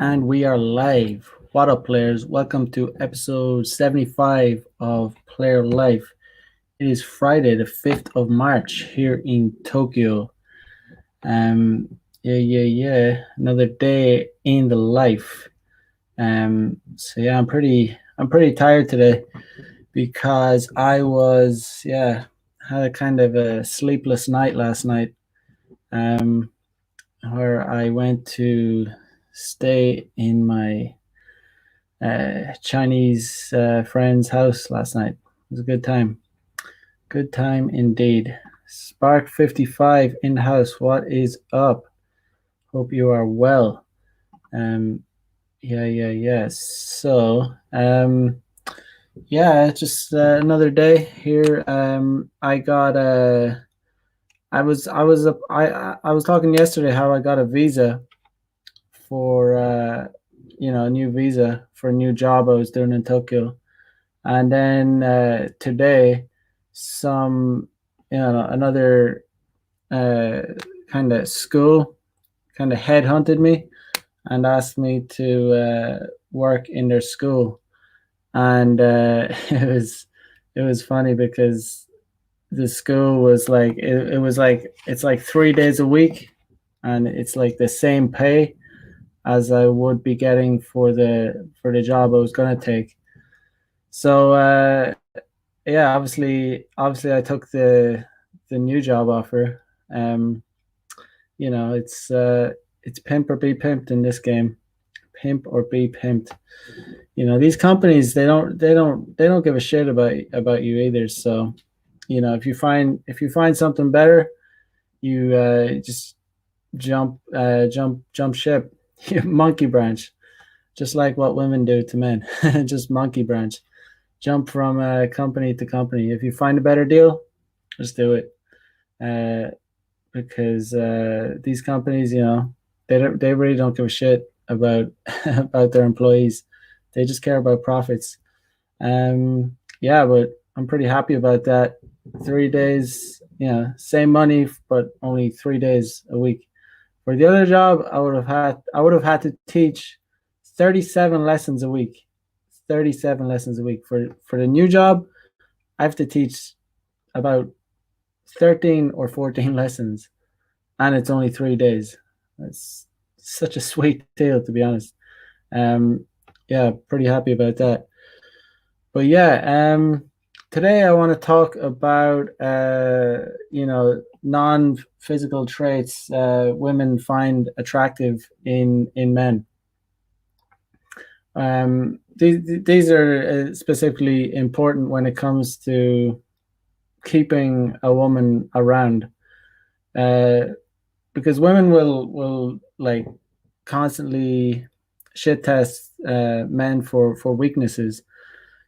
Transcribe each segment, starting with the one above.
And we are live. What up, players? Welcome to episode 75 of Player Life. It is Friday, the 5th of March here in Tokyo. Yeah. Another day in the life. I'm pretty tired today because had a kind of a sleepless night last night. Um, where I went to stay in my Chinese friend's house last night. It was a good time. Good time indeed. Spark 55 in the house. What is up? Hope you are well. Um, yeah. Just another day here. I was talking yesterday how I got a visa for a new visa for a new job I was doing in Tokyo. And then today, another uh, kind of school kind of headhunted me and asked me to work in their school. And it was funny because the school was like it was like it's like 3 days a week, and it's like the same pay as I would be getting for the job I was gonna take. So obviously I took the new job offer. Um, it's pimp or be pimped in this game. Pimp or be pimped. These companies they don't give a shit about you either. So if you find something better, you just jump ship. Monkey branch, just like what women do to men. Just monkey branch, jump from company to company. If you find a better deal, just do it. Because these companies, they really don't give a shit about about their employees. They just care about profits. But I'm pretty happy about that. 3 days, same money, but only 3 days a week. For the other job, I would have had to teach 37 lessons a week. 37 lessons a week. For the new job, I have to teach about 13 or 14 lessons, and it's only 3 days. That's such a sweet deal, to be honest. Pretty happy about that. But today I want to talk about non-physical traits women find attractive in men. These are specifically important when it comes to keeping a woman around, uh, because women will like constantly shit test men for weaknesses.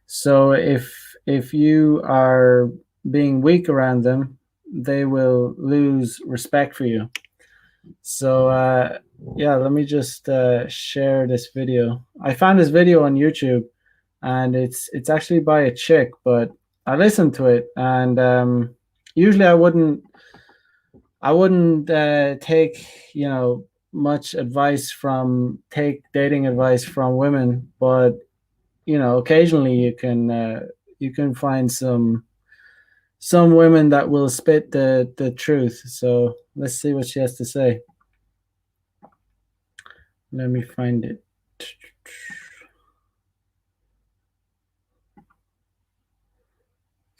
So if you are being weak around them, they will lose respect for you. So let me just share this video. I found this video on YouTube, and it's actually by a chick, but I listened to it, and usually I wouldn't take much advice from take dating advice from women, but occasionally you can find some women that will spit the truth. So let's see what she has to say. Let me find it.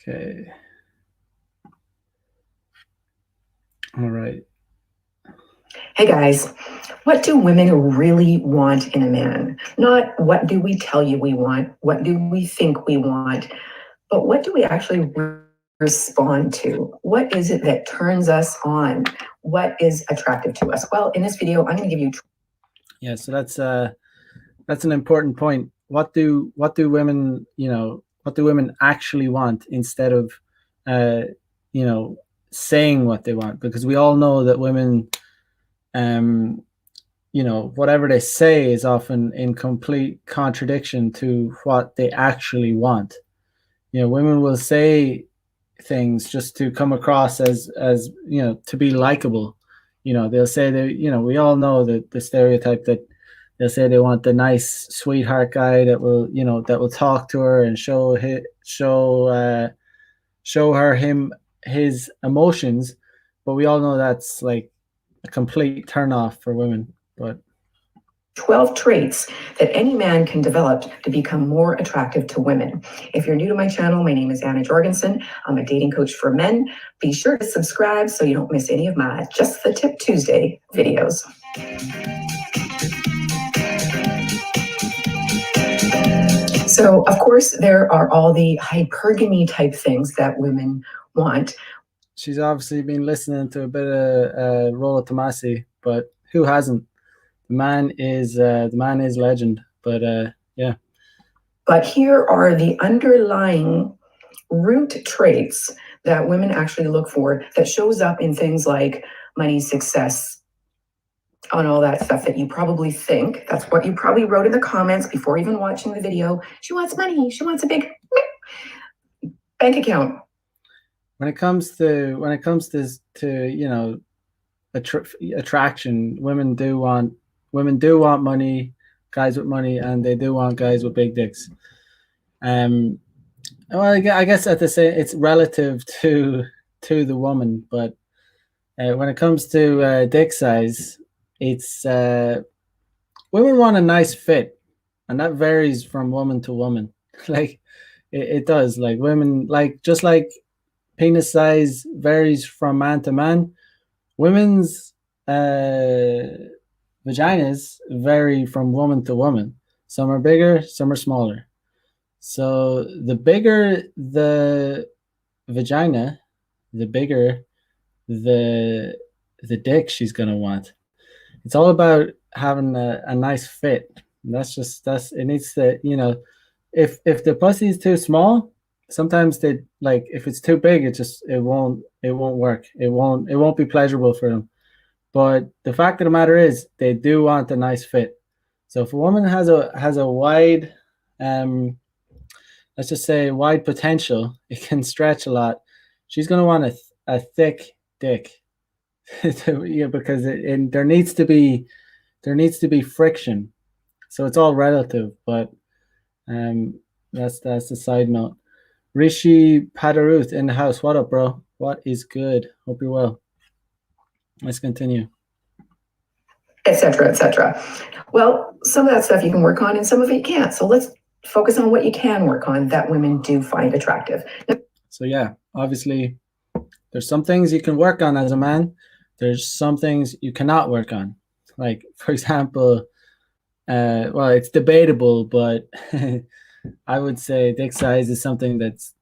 Okay. All right. Hey guys, what do women really want in a man? Not what do we tell you we want, what do we think we want, but what do we actually respond to? What is it that turns us on? What is attractive to us? Well, in this video, I'm going to give you. Yeah, so that's an important point. What do women actually want, instead of uh, saying what they want? Because we all know that women, whatever they say is often in complete contradiction to what they actually want. Women will say things just to come across as to be likable. They'll say that we all know that the stereotype that They'll say they want the nice sweetheart guy that will, that will talk to her and show her his emotions. But we all know that's like a complete turn off for women. But 12 traits that any man can develop to become more attractive to women. If you're new to my channel, my name is Anna Jorgensen. I'm a dating coach for men. Be sure to subscribe so you don't miss any of my Just the Tip Tuesday videos. So, of course, there are all the hypergamy type things that women want. She's obviously been listening to a bit of Rollo Tomasi, but who hasn't? The man is legend. But yeah. But here are the underlying root traits that women actually look for that shows up in things like money, success, on all that stuff that you probably think. That's what you probably wrote in the comments before even watching the video. She wants money. She wants a big bank account. When it comes to attraction, women do want money, guys with money, and they do want guys with big dicks. Well, I guess at the same, it's relative to the woman, but when it comes to dick size, it's women want a nice fit, and that varies from woman to woman. Like it does. Like women, like just like penis size varies from man to man. Women's vaginas vary from woman to woman. Some are bigger, some are smaller. So the bigger the vagina, the bigger the dick she's gonna want. It's all about having a nice fit. That's it needs to, if the pussy is too small, sometimes they like, if it's too big, it won't work. It won't be pleasurable for them. But the fact of the matter is they do want a nice fit. So if a woman has a wide let's just say wide potential, it can stretch a lot. She's going to want a thick dick. Yeah, because there needs to be friction. So it's all relative, but that's the side note. Rishi Padaruth in the house. What up, bro? What is good? Hope you're well. Let's continue. Etc. etc. Well, some of that stuff you can work on and some of it you can't. So let's focus on what you can work on that women do find attractive. So yeah, obviously there's some things you can work on as a man. There's some things you cannot work on. Like, for example, well, it's debatable, but I would say dick size is something that's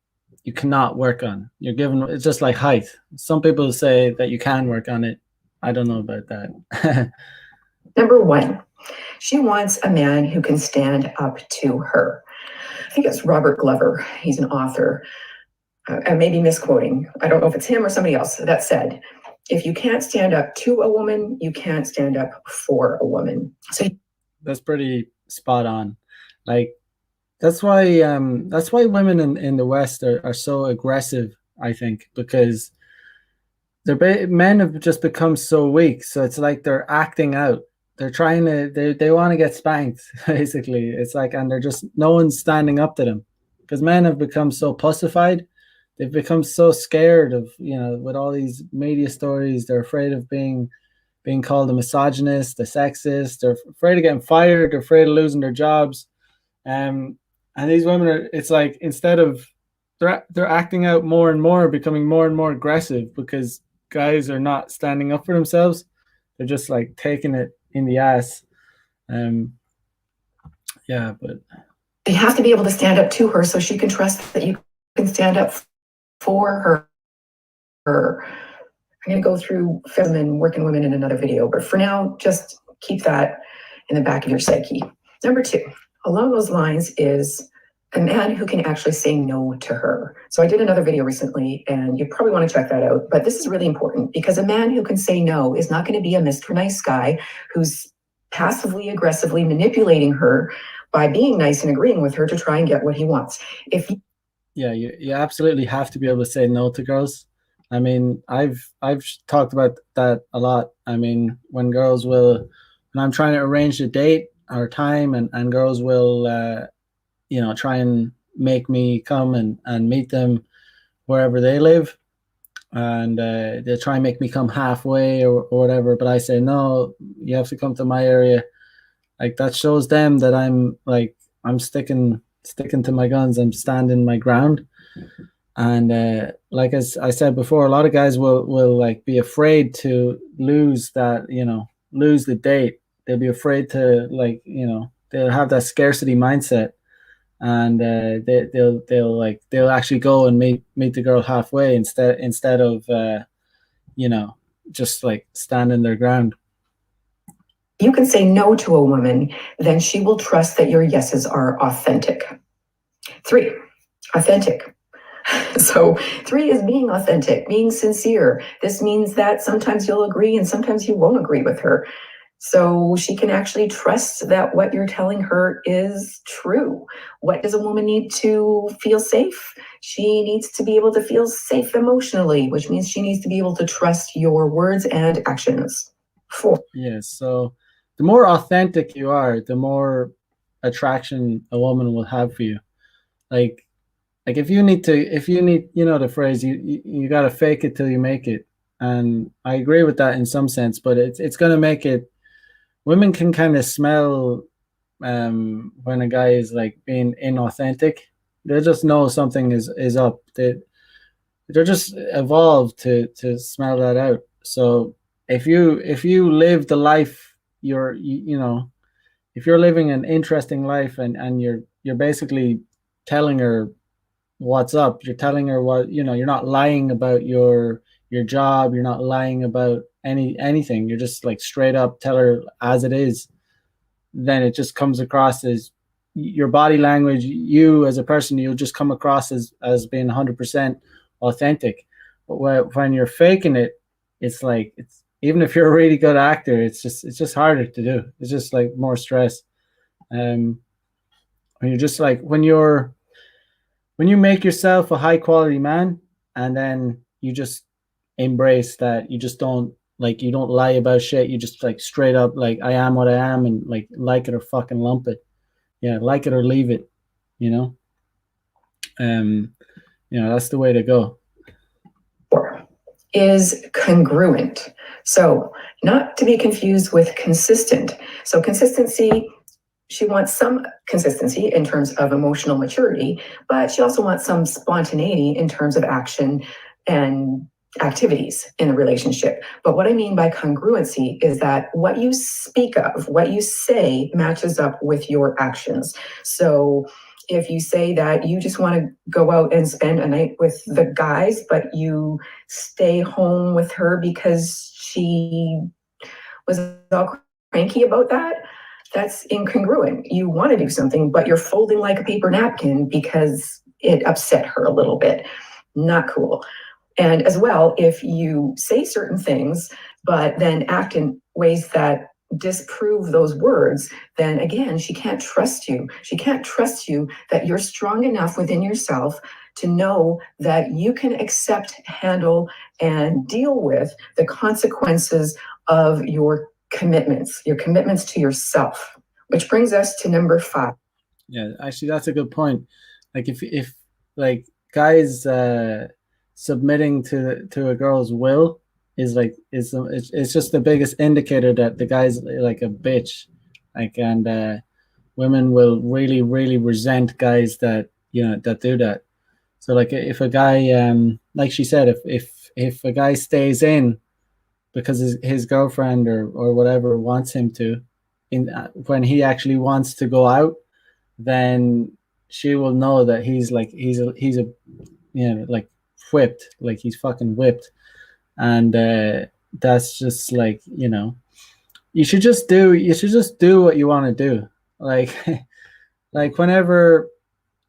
you cannot work on. You're given, it's just like height. Some people say that you can work on it. I don't know about that. Number one, she wants a man who can stand up to her. I think it's Robert Glover. He's an author. I may be misquoting. I don't know if it's him or somebody else that said, if you can't stand up to a woman, you can't stand up for a woman. So that's pretty spot on. Like, that's why women in the West are so aggressive, I think, because men have just become so weak. So it's like they're acting out. They're trying to, they want to get spanked, basically. It's like, and they're just, no one's standing up to them because men have become so pussified. They've become so scared of, with all these media stories. They're afraid of being called a misogynist, a sexist. They're afraid of getting fired. They're afraid of losing their jobs. And these women are, it's like, instead of, they're acting out more and more, becoming more and more aggressive because guys are not standing up for themselves. They're just like taking it in the ass. Yeah, but they have to be able to stand up to her so she can trust that you can stand up for her. I'm going to go through feminine working women in another video, but for now, just keep that in the back of your psyche. Number two, along those lines is a man who can actually say no to her. So I did another video recently, and you probably want to check that out. But this is really important because a man who can say no is not going to be a Mr. Nice guy who's passively aggressively manipulating her by being nice and agreeing with her to try and get what he wants. You absolutely have to be able to say no to girls. I mean, I've talked about that a lot. I mean, when I'm trying to arrange a date, or time, and girls will try and make me come and meet them wherever they live, and they'll try and make me come halfway or whatever. But I say no, you have to come to my area. Like that shows them that I'm sticking to my guns. I'm standing my ground. And like as I said before, a lot of guys will like be afraid to lose that, lose the date. They'll be afraid to they'll have that scarcity mindset, and they'll actually go and meet the girl halfway instead of you know just like standing their ground. You can say no to a woman, then she will trust that your yeses are authentic. 3, authentic. So 3 is being authentic, being sincere. This means that sometimes you'll agree and sometimes you won't agree with her. So she can actually trust that what you're telling her is true. What does a woman need to feel safe? She needs to be able to feel safe emotionally, which means she needs to be able to trust your words and actions. 4. Yes. So the more authentic you are, the more attraction a woman will have for you. Like if you need the phrase, you got to fake it till you make it. And I agree with that in some sense, but it's going to make it. Women can kind of smell when a guy is like being inauthentic. They just know something is up. They're just evolved to smell that out. So if you live the life if you're living an interesting life, and you're basically telling her what's up, you're telling her you're not lying about your job, you're not lying about anything, you're just like straight up tell her as it is, then it just comes across as your body language, you as a person, you'll just come across as being 100% authentic. But when you're faking it, it's like it's even if you're a really good actor, it's just harder to do. It's just like more stress. When you're just like when you make yourself a high quality man, and then you just embrace that, you don't lie about shit, you just like straight up like I am what I am, and like it or fucking lump it. Yeah, like it or leave it, you know. um that's the way to go. 4 is congruent. So, not to be confused with consistent. So, consistency, she wants some consistency in terms of emotional maturity, but she also wants some spontaneity in terms of action and activities in the relationship. But what I mean by congruency is that what you speak of, what you say, matches up with your actions. So if you say that you just want to go out and spend a night with the guys, but you stay home with her because she was all cranky about that, that's incongruent. You want to do something, but you're folding like a paper napkin because it upset her a little bit. Not cool. And as well, if you say certain things, but then act in ways that disprove those words, then again, she can't trust you. She can't trust you that you're strong enough within yourself to know that you can accept, handle, and deal with the consequences of your commitments to yourself, which brings us to number 5. Yeah, actually, that's a good point. Like if like guys submitting to a girl's will it's just the biggest indicator that the guy's like a bitch. Like, and women will really really resent guys that do that. So like if a guy, like she said, if a guy stays in because his girlfriend or whatever wants him to, in when he actually wants to go out, then she will know that he's a like whipped, like he's fucking whipped. And that's just like, you should just do what you want to do. Like like whenever,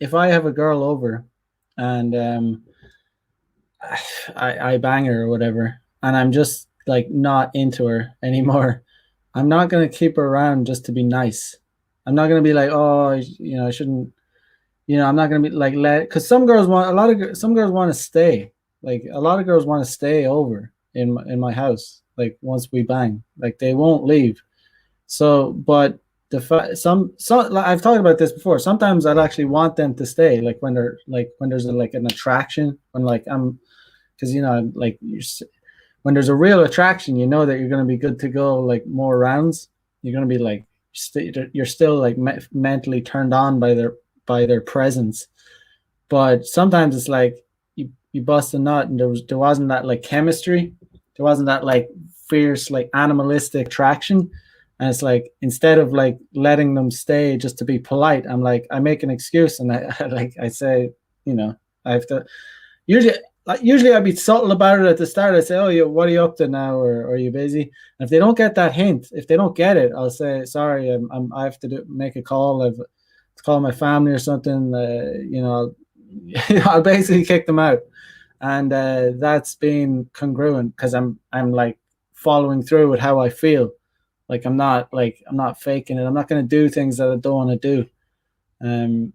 if I have a girl over, and I bang her or whatever, and I'm just like not into her anymore, I'm not gonna keep her around just to be nice. I'm not gonna be like, oh, I shouldn't. I'm not gonna be like because some girls want to stay. Like a lot of girls want to stay over in my house. Like once we bang, like they won't leave. So, but some like, I've talked about this before. Sometimes I'd actually want them to stay, like when they're like when there's like an attraction, when like I'm because like when there's a real attraction, you know that you're going to be good to go like more rounds. You're going to be like you're still like mentally turned on by their presence. But sometimes it's like you bust a nut and there wasn't that like chemistry, there wasn't that like fierce like animalistic attraction, and it's like instead of like letting them stay just to be polite, I'm like I make an excuse and I say, I have to usually. Usually I'd be subtle about it at the start. I say, "Oh, what are you up to now, or are you busy?" And if they don't get that hint, if they don't get it, I'll say, "Sorry, I have to make a call. I've to call my family or something." I'll basically kick them out, and that's being congruent because I'm like following through with how I feel. Like I'm not faking it. I'm not going to do things that I don't want to do.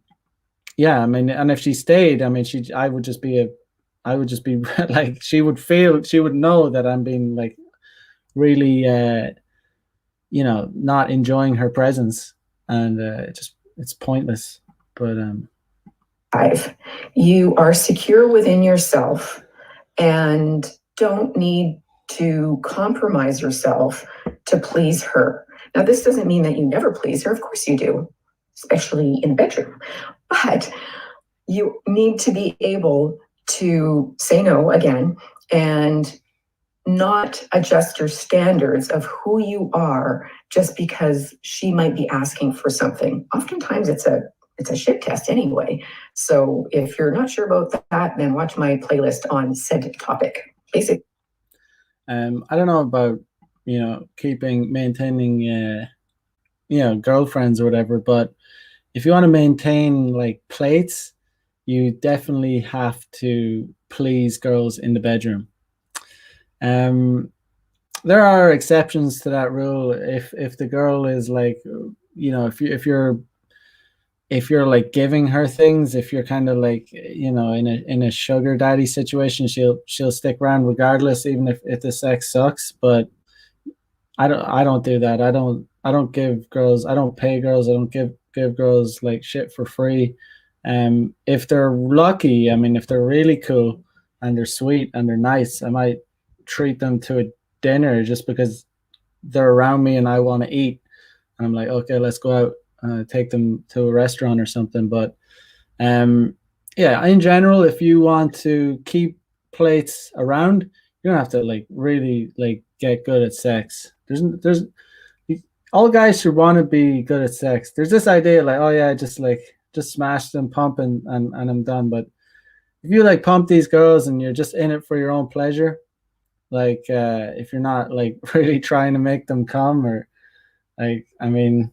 Yeah, I mean, and if she stayed, I mean, I would just be like, she would know that I'm being like really, not enjoying her presence, and it's pointless. But 5, you are secure within yourself and don't need to compromise yourself to please her. Now, this doesn't mean that you never please her. Of course you do, especially in the bedroom. But you need to be able to say no again and not adjust your standards of who you are just because she might be asking for something. Oftentimes it's a shit test anyway. So if you're not sure about that, then watch my playlist on said topic. Basic. I don't know about maintaining girlfriends or whatever, but if you want to maintain like plates, you definitely have to please girls in the bedroom. There are exceptions to that rule. If the girl is like, if you're like giving her things, if you're kind of like in a sugar daddy situation, she'll stick around regardless, even if the sex sucks. But I don't do that. I don't give girls. I don't pay girls. I don't give girls like shit for free. If they're lucky, I mean, if they're really cool and they're sweet and they're nice, I might treat them to a dinner just because they're around me and I want to eat. And I'm like, okay, let's go out, take them to a restaurant or something. But yeah, in general, if you want to keep plates around, you don't have to like really like get good at sex. There's all guys should want to be good at sex. There's this idea like, oh yeah, just smash them, pump and I'm done. But if you like pump these girls and you're just in it for your own pleasure, like if you're not like really trying to make them come, or like, I mean,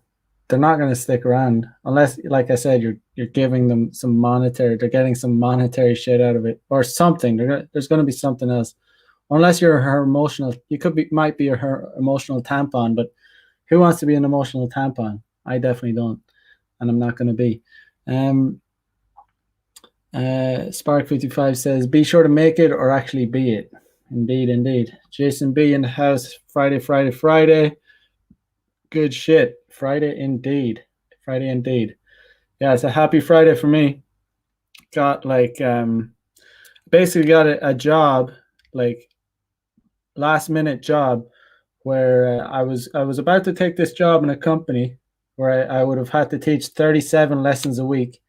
they're not going to stick around unless, like I said, you're giving them some monetary, they're getting some monetary shit out of it or something. There's going to be something else, unless you're her emotional. You might be her emotional tampon, but who wants to be an emotional tampon? I definitely don't, and I'm not going to be. Spark55 says, be sure to make it or actually be it. Indeed, indeed. Jason B in the house. Friday. Good shit. Friday indeed. Yeah, it's a happy Friday for me. Got like basically got a job, like last minute job, where I was about to take this job in a company where I would have had to teach 37 lessons a week.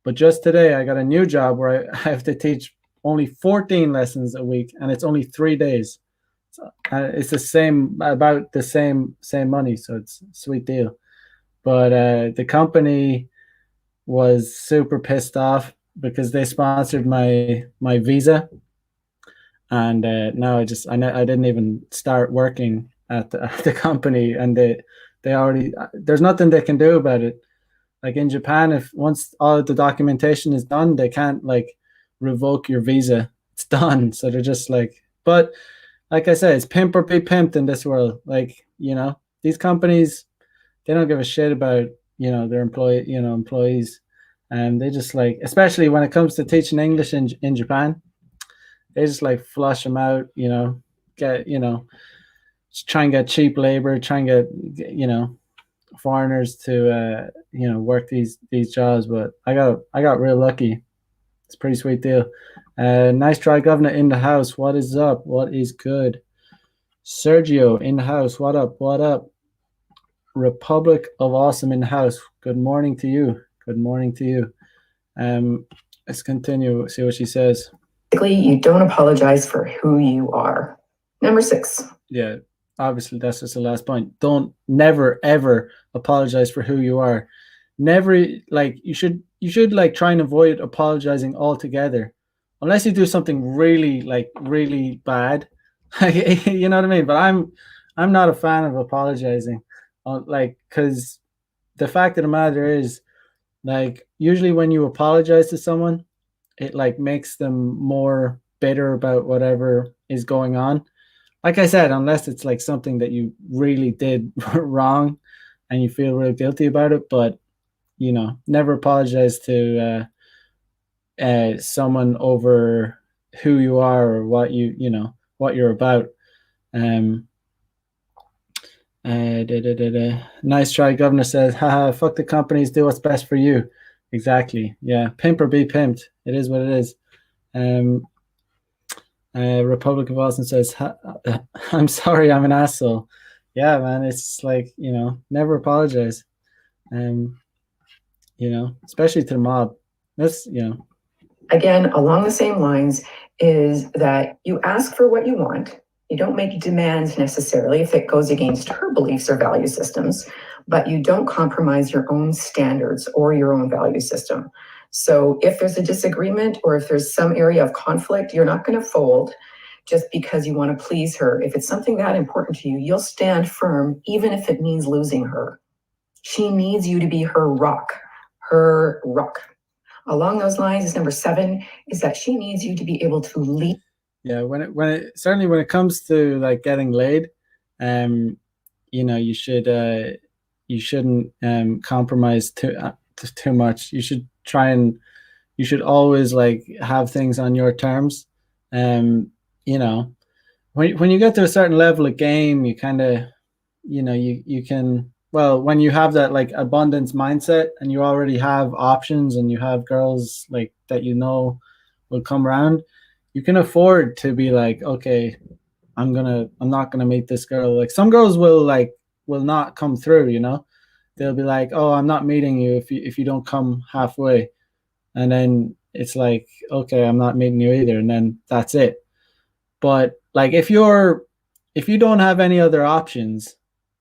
But just today I got a new job where I have to teach only 14 lessons a week, and it's only 3 days. So, it's about the same money, so it's a sweet deal. But the company was super pissed off because they sponsored my visa, and now I didn't even start working at the company, and they already, there's nothing they can do about it. Like in Japan, if once all the documentation is done, they can't like revoke your visa. It's done. So they're just like, but like I said, it's pimp or be pimped in this world. Like, these companies, they don't give a shit about, their employees. And they just like, especially when it comes to teaching English in Japan, they just like flush them out, get, just try and get cheap labor, try and get, foreigners to work these jobs, but I got real lucky. It's a pretty sweet deal. Nice try, governor in the house. What is up? What is good? Sergio in the house. What up? What up? Republic of Awesome in the house. Good morning to you. Good morning to you. Let's continue. See what she says. Basically, you don't apologize for who you are. Number 6. Yeah, obviously that's just the last point. Don't never ever apologize for who you are. Never, like, you should like try and avoid apologizing altogether, unless you do something really bad. You know what I mean? But I'm not a fan of apologizing, like, because the fact of the matter is, like, usually when you apologize to someone, it like makes them more bitter about whatever is going on. Like I said, unless it's like something that you really did wrong and you feel real guilty about it. But never apologize to someone over who you are or what you're about. um Nice try, governor says. Haha, fuck the companies, do what's best for you. Exactly. Yeah, pimp or be pimped, it is what it is. Republic of Austin says, I'm sorry, I'm an asshole. Yeah, man, it's like, never apologize. Especially to the mob. That's, Again, along the same lines, is that you ask for what you want. You don't make demands necessarily if it goes against her beliefs or value systems, but you don't compromise your own standards or your own value system. So if there's a disagreement or if there's some area of conflict, you're not going to fold just because you want to please her. If it's something that important to you, you'll stand firm, even if it means losing her. She needs you to be her rock, her rock. Along those lines is number 7, is that she needs you to be able to lead. Yeah, certainly when it comes to like getting laid, you shouldn't compromise too much. You should always like have things on your terms. You know, when you get to a certain level of game, you kind of, you can, well, when you have that like abundance mindset and you already have options and you have girls like that will come around, you can afford to be like, okay, I'm not gonna meet this girl. Like, some girls will not come through, they'll be like, oh, I'm not meeting you if you don't come halfway. And then it's like, okay, I'm not meeting you either, and then that's it. But like, if you don't have any other options,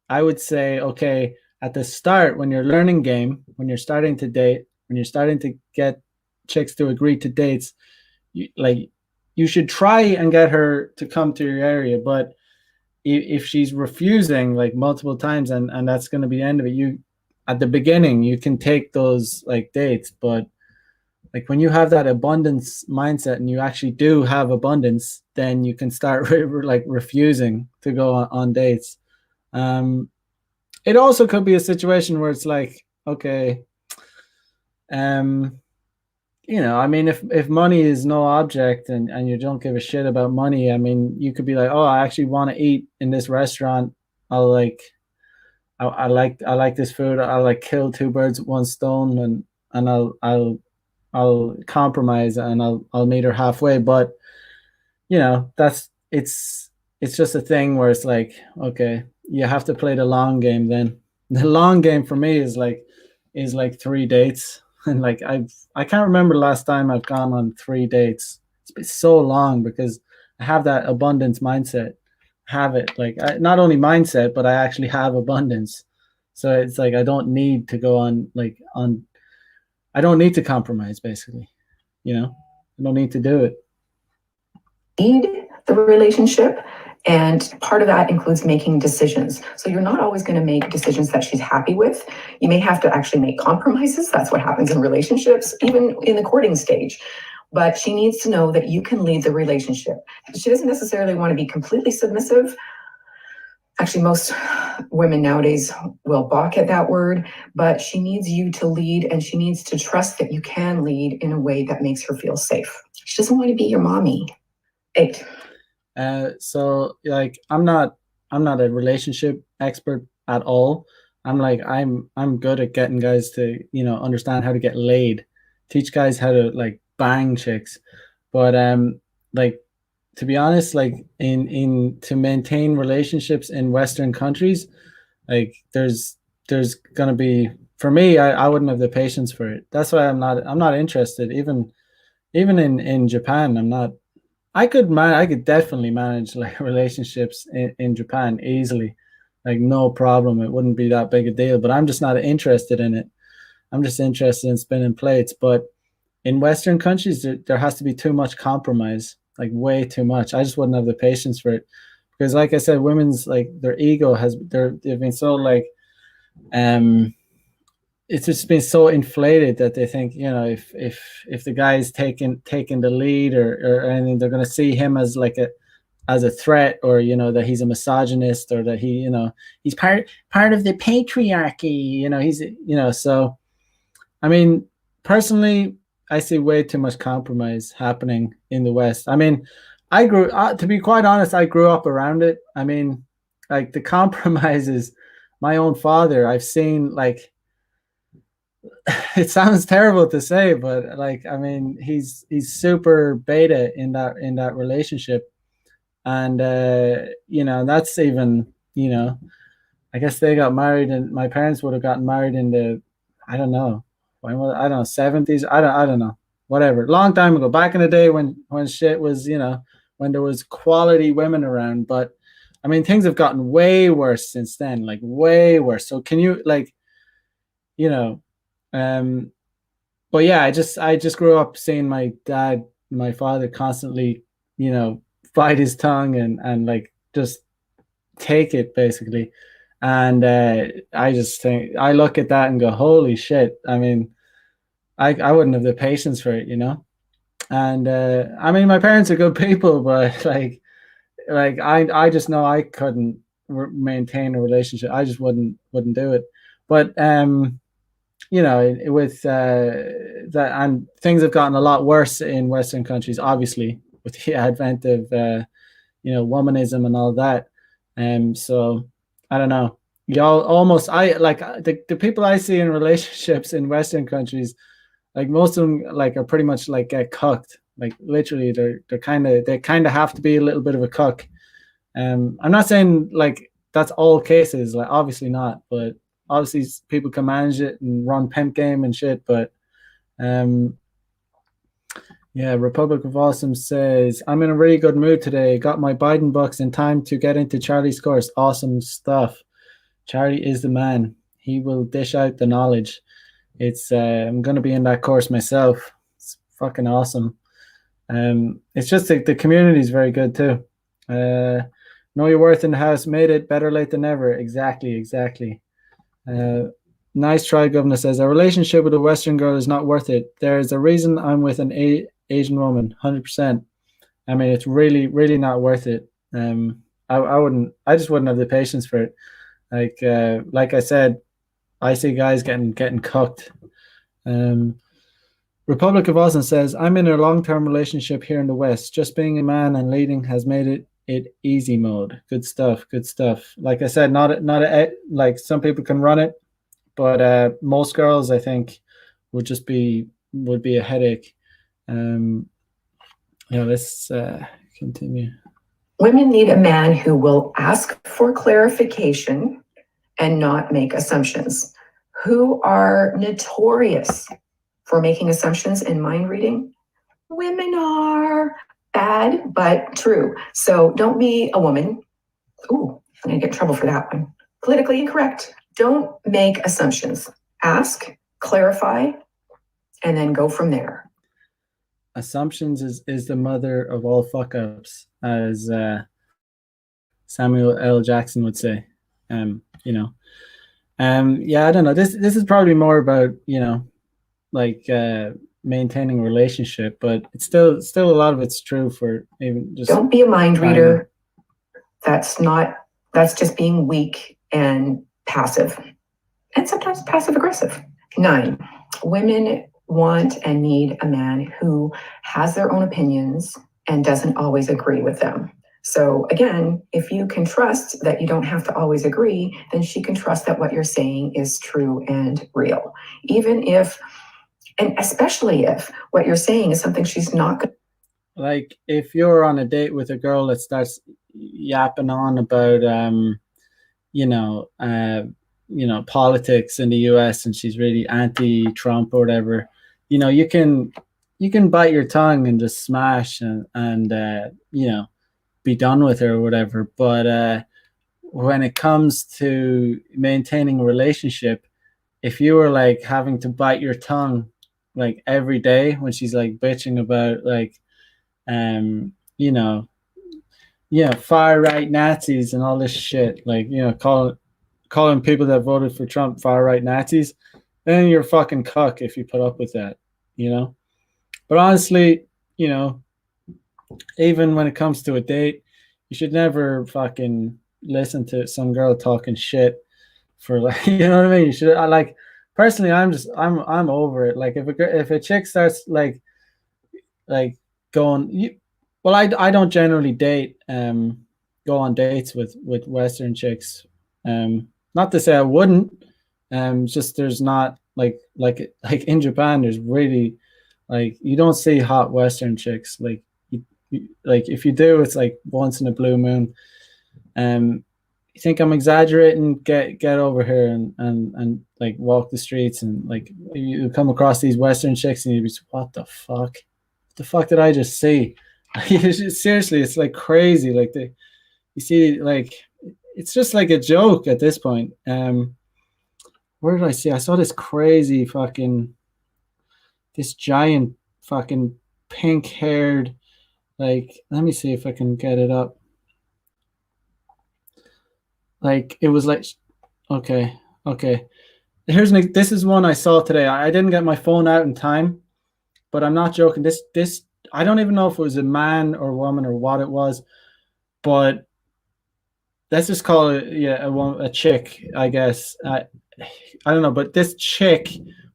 I would say, okay, at the start, when you're learning game, when you're starting to date, when you're starting to get chicks to agree to dates, you should try and get her to come to your area. But if she's refusing like multiple times, and that's going to be the end of it, you, at the beginning, you can take those like dates. But like, when you have that abundance mindset and you actually do have abundance, then you can start like refusing to go on dates. It also could be a situation where it's like, okay, I mean, if money is no object, and you don't give a shit about money, I mean, you could be like, oh, I actually want to eat in this restaurant. I'll like, I like this food. I'll like kill two birds with one stone, and I'll compromise, and I'll meet her halfway. But it's just a thing where it's like, okay, you have to play the long game. Then the long game for me is like 3 dates. And like, I can't remember the last time I've gone on 3 dates. It's been so long because I have that abundance mindset. Have it like, not only mindset, but I actually have abundance. So it's like, I don't need to go on. I don't need to compromise, basically. I don't need to do it. Lead the relationship, and part of that includes making decisions. So you're not always going to make decisions that she's happy with. You may have to actually make compromises. That's what happens in relationships, even in the courting stage. But she needs to know that you can lead the relationship. She doesn't necessarily want to be completely submissive. Actually, most women nowadays will balk at that word, but she needs you to lead, and she needs to trust that you can lead in a way that makes her feel safe. She doesn't want to be your mommy. 8. So like, I'm not a relationship expert at all. I'm like, I'm good at getting guys to, understand how to get laid, teach guys how to like bang chicks. But like, to be honest, like in to maintain relationships in Western countries, like there's gonna be, for me, I wouldn't have the patience for it. That's why I'm not interested. Even in Japan, I'm not. I could definitely manage like relationships in Japan easily, like no problem. It wouldn't be that big a deal. But I'm just not interested in it. I'm just interested in spinning plates. But in Western countries, there has to be too much compromise, like way too much. I just wouldn't have the patience for it because, like I said, women's like their ego they've been so like um it's just been so inflated that they think, if the guy's taking the lead or anything, they're going to see him as like a threat, or that he's a misogynist, or that he's part of the patriarchy. He's so I mean, personally, I see way too much compromise happening in the West. I mean, to be quite honest, I grew up around it. I mean, like the compromises, my own father, I've seen like, it sounds terrible to say, but like, I mean, he's super beta in that relationship. And, that's even, I guess they got married, and my parents would have gotten married in the, I don't know, I don't know, 70s. I don't know, whatever, long time ago, back in the day when shit was, when there was quality women around. But I mean, things have gotten way worse since then, like way worse. So can you like, you know, um, but yeah, I just grew up seeing my father constantly, bite his tongue and like just take it basically. And I just think, I look at that and go, holy shit. I mean, I wouldn't have the patience for it, And I mean, my parents are good people, but like I just know I couldn't maintain a relationship. I just wouldn't do it. But with that, and things have gotten a lot worse in Western countries, obviously, with the advent of womanism and all that. So I don't know. Y'all almost, I like the people I see in relationships in Western countries, like most of them like are pretty much like get cucked. Like literally, they kind of have to be a little bit of a cuck. I'm not saying like that's all cases, like obviously not, but obviously people can manage it and run pimp game and shit. But um, yeah, Republic of Awesome says, I'm in a really good mood today. Got my Biden bucks in time to get into Charlie's course. Awesome stuff. Charlie is the man. He will dish out the knowledge. I'm gonna be in that course myself. It's fucking awesome. It's just the community is very good too. Know your worth in the house. Made it, better late than never. Exactly, exactly. Uh, nice try, Governor says, a relationship with a Western girl is not worth it. There's a reason I'm with an Asian woman, 100%. I mean, it's really, really not worth it. I just wouldn't have the patience for it. Like I said, I see guys getting cooked. Um, Republic of Austin says, I'm in a long-term relationship here in the West. Just being a man and leading has made it easy mode. Good stuff, good stuff. Like I said, like some people can run it, but most girls, I think, would be a headache. Let's continue. Women need a man who will ask for clarification and not make assumptions, who are notorious for making assumptions in mind reading. Women are bad, but true. So don't be a woman. Ooh, I'm gonna get in trouble for that one. Politically incorrect. Don't make assumptions. Ask, clarify, and then go from there. Assumptions is the mother of all fuck ups, as Samuel L. Jackson would say. Yeah, I don't know. This is probably more about like maintaining a relationship, but it's still a lot of it's true for even just. Don't be a mind reader. That's just being weak and passive, and sometimes passive aggressive. 9, women want and need a man who has their own opinions and doesn't always agree with them. So again, if you can trust that you don't have to always agree, then she can trust that what you're saying is true and real. Even if, and especially if what you're saying is something she's not going. Like if you're on a date with a girl that starts yapping on about you know, politics in the US and she's really anti-Trump or whatever, you can bite your tongue and just smash and be done with her or whatever. But when it comes to maintaining a relationship, if you were like having to bite your tongue like every day when she's like bitching about like um you know far right Nazis and all this shit, like calling people that voted for Trump far right Nazis, then you're a fucking cuck if you put up with that, you know. But honestly, you know, even when it comes to a date, you should never fucking listen to some girl talking shit for like you know what I mean. You should I like personally, I'm over it. Like if a chick starts like going well, I don't generally date go on dates with Western chicks. Not to say I wouldn't. Just there's not like in Japan. There's really like you don't see hot Western chicks. Like if you do, it's like once in a blue moon. Um, you think I'm exaggerating? Get over here and like walk the streets and like you come across these Western chicks and you be what the fuck? What the fuck did I just see? Seriously, it's like crazy. Like you see like it's just like a joke at this point. Where did I see? I saw this giant fucking pink haired, like, let me see if I can get it up. Like, it was like, okay, okay. This is one I saw today. I didn't get my phone out in time, but I'm not joking. I don't even know if it was a man or woman or what it was, but let's just call it, yeah, a chick, I guess. I don't know, but this chick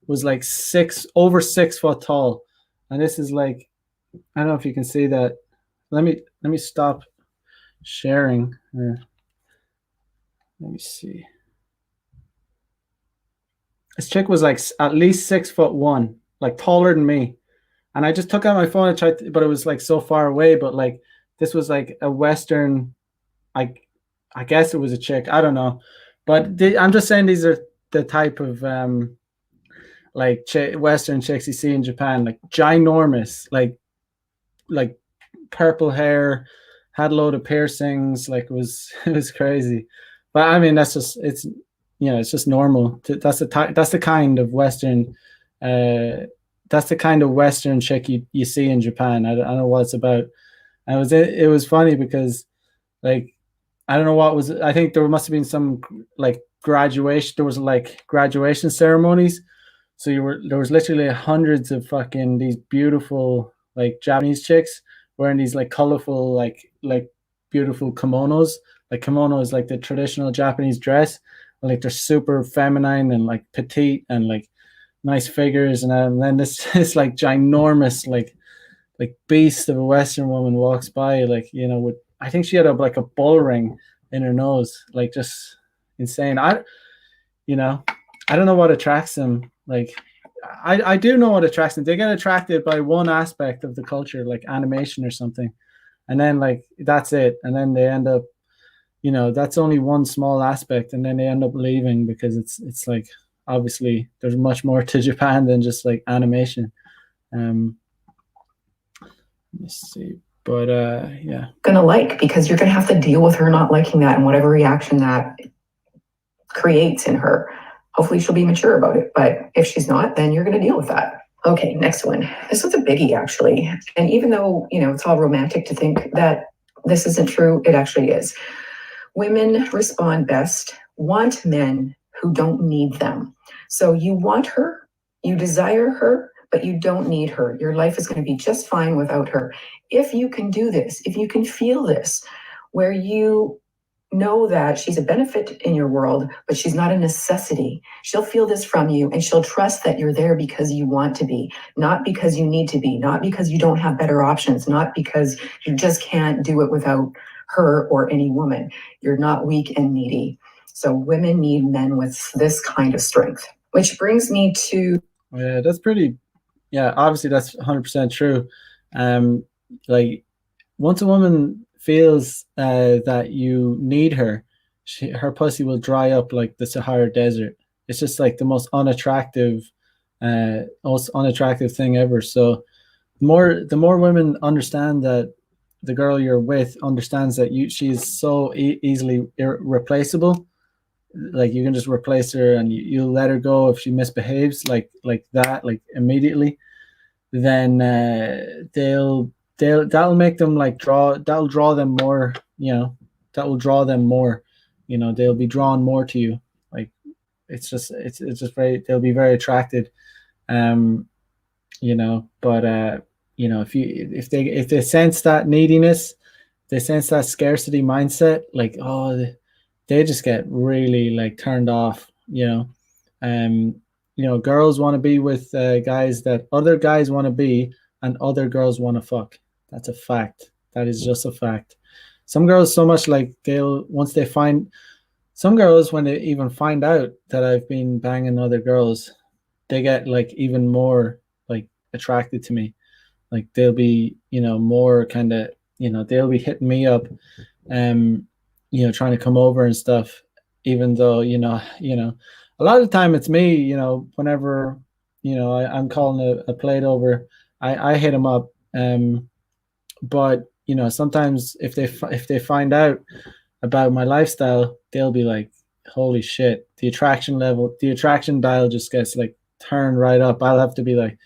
was like over 6 foot tall, and this is like, I don't know if you can see that. Let me stop sharing. Let me see. This chick was like at least 6'1", like taller than me, and I just took out my phone and tried, but it was like so far away. But like this was like a Western. I I guess it was a chick. I don't know, but I'm just saying these are the type of like Western chicks you see in Japan, like ginormous, like purple hair, had a load of piercings, like it was it was crazy. But I mean, it's just normal. That's the kind of Western, uh, that's the kind of Western chick you see in Japan. I don't know what it's about. And it was funny because like I don't know what was. I think there must have been some like graduation. There was like graduation ceremonies. So there was literally hundreds of fucking these beautiful like Japanese chicks wearing these like colorful like beautiful kimonos. Like kimono is like the traditional Japanese dress. Like they're super feminine and like petite and like nice figures. And then this like ginormous like beast of a Western woman walks by, like with I think she had like a bull ring in her nose, like just insane. You know, I don't know what attracts them. Like, I do know what attracts them. They get attracted by one aspect of the culture, like animation or something, and then like that's it. And then they end up, that's only one small aspect, and then they end up leaving because it's like obviously there's much more to Japan than just like animation. Let me see. But yeah. Gonna like because you're gonna have to deal with her not liking that and whatever reaction that creates in her. Hopefully she'll be mature about it. But if she's not, then you're gonna deal with that. Okay, next one. This was a biggie actually. And even though, it's all romantic to think that this isn't true, it actually is. Women respond best, want men who don't need them. So you want her, you desire her, but you don't need her. Your life is going to be just fine without her. If you can do this, if you can feel this, where you know that she's a benefit in your world, but she's not a necessity. She'll feel this from you and she'll trust that you're there because you want to be, not because you need to be, not because you don't have better options, not because you just can't do it without her or any woman. You're not weak and needy. So women need men with this kind of strength, which brings me to Yeah, that's pretty. Yeah, obviously that's 100% true. Um, like once a woman feels that you need her, her pussy will dry up like the Sahara Desert. It's just like the most unattractive thing ever. So the more women understand that the girl you're with understands that she's so easily replaceable, like you can just replace her and you'll let her go if she misbehaves like that, like immediately, then they'll that'll make them like that'll draw them more, that will draw them more, they'll be drawn more to you. Like it's just very, they'll be very attracted. um but if they sense that neediness, they sense that scarcity mindset, like, oh, they just get really like turned off. um girls want to be with guys that other guys want to be, and other girls want to fuck. That's a fact. That is just a fact. Some girls so much, like, they'll once they find some girls, when they even find out that I've been banging other girls, they get like even more like attracted to me. Like they'll be, more kind of, they'll be hitting me up, um, trying to come over and stuff, even though, a lot of the time it's me, whenever, I'm calling a plate over, I hit them up. But sometimes if they find out about my lifestyle, they'll be like, holy shit, the attraction dial just gets like turned right up. I'll have to be like,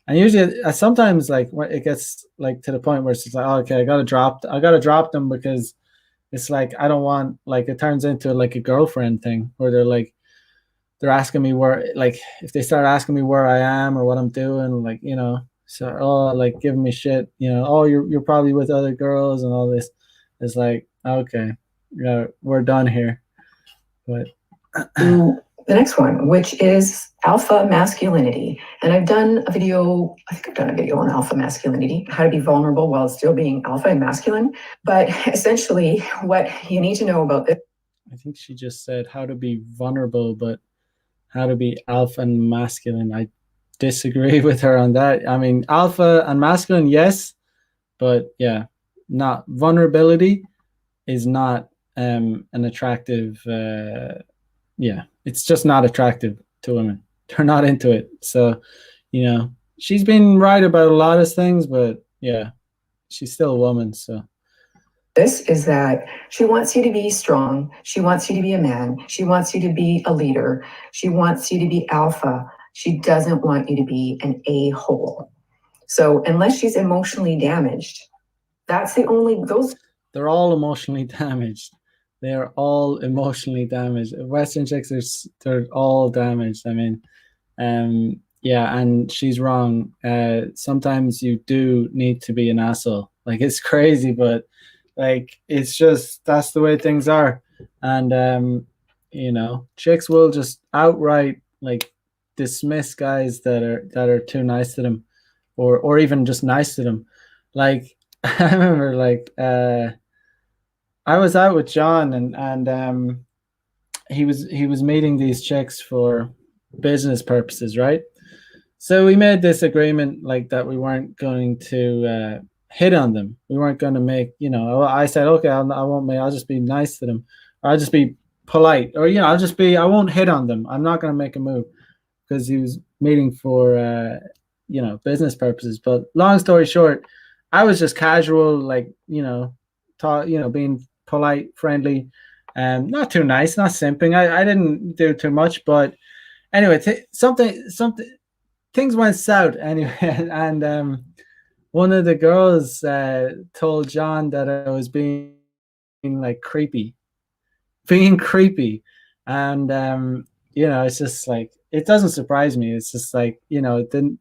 and usually sometimes like when it gets like to the point where it's just like, oh, okay, I gotta drop them, because it's like, I don't want, like, it turns into like a girlfriend thing where they're asking me where, like, if they start asking me where I am or what I'm doing, like, so, oh, like giving me shit, oh, you're probably with other girls and all this. It's like, okay, we're done here. But the next one, which is alpha masculinity. And I think I've done a video on alpha masculinity, how to be vulnerable while still being alpha and masculine. But essentially, what you need to know about this. I think she just said how to be vulnerable, but how to be alpha and masculine. I disagree with her on that. I mean, alpha and masculine, yes, but yeah, not vulnerability is not an attractive. Yeah, it's just not attractive to women. They're not into it. So, she's been right about a lot of things, but yeah, she's still a woman. So this is that she wants you to be strong. She wants you to be a man. She wants you to be a leader. She wants you to be alpha. She doesn't want you to be an a-hole. So unless she's emotionally damaged, that's the only, those. They're all emotionally damaged. They're all emotionally damaged. Western chicks they're all damaged. I mean, yeah, and she's wrong. Sometimes you do need to be an asshole. Like, it's crazy, but like, it's just, that's the way things are. And chicks will just outright like dismiss guys that are too nice to them, or even just nice to them. Like, I remember, like, I was out with John, and he was meeting these chicks for business purposes, right? So we made this agreement, like, that we weren't going to hit on them. We weren't going to make, I said, okay, I won't make, I'll just be nice to them. I'll just be polite, or, I won't hit on them. I'm not going to make a move, because he was meeting for, business purposes. But long story short, I was just casual, like, being polite, friendly, and not too nice, not simping. I didn't do too much, but anyway, something things went south anyway, and one of the girls told John that I was being like being creepy, and it's just like, it doesn't surprise me. It's just like, it didn't,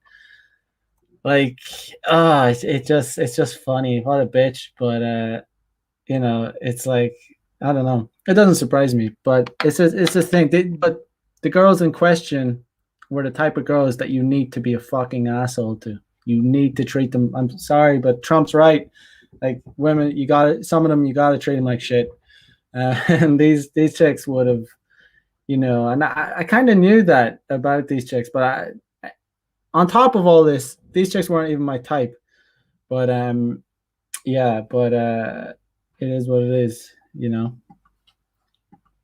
like, it's just funny. What a bitch. But it's like, I don't know. It doesn't surprise me, but it's a thing. But the girls in question were the type of girls that you need to be a fucking asshole to. You need to treat them. I'm sorry, but Trump's right. Like women, you got to some of them. You got to treat them like shit. And these chicks would have, and I kind of knew that about these chicks, but on top of all this, these chicks weren't even my type. But yeah, but it is what it is.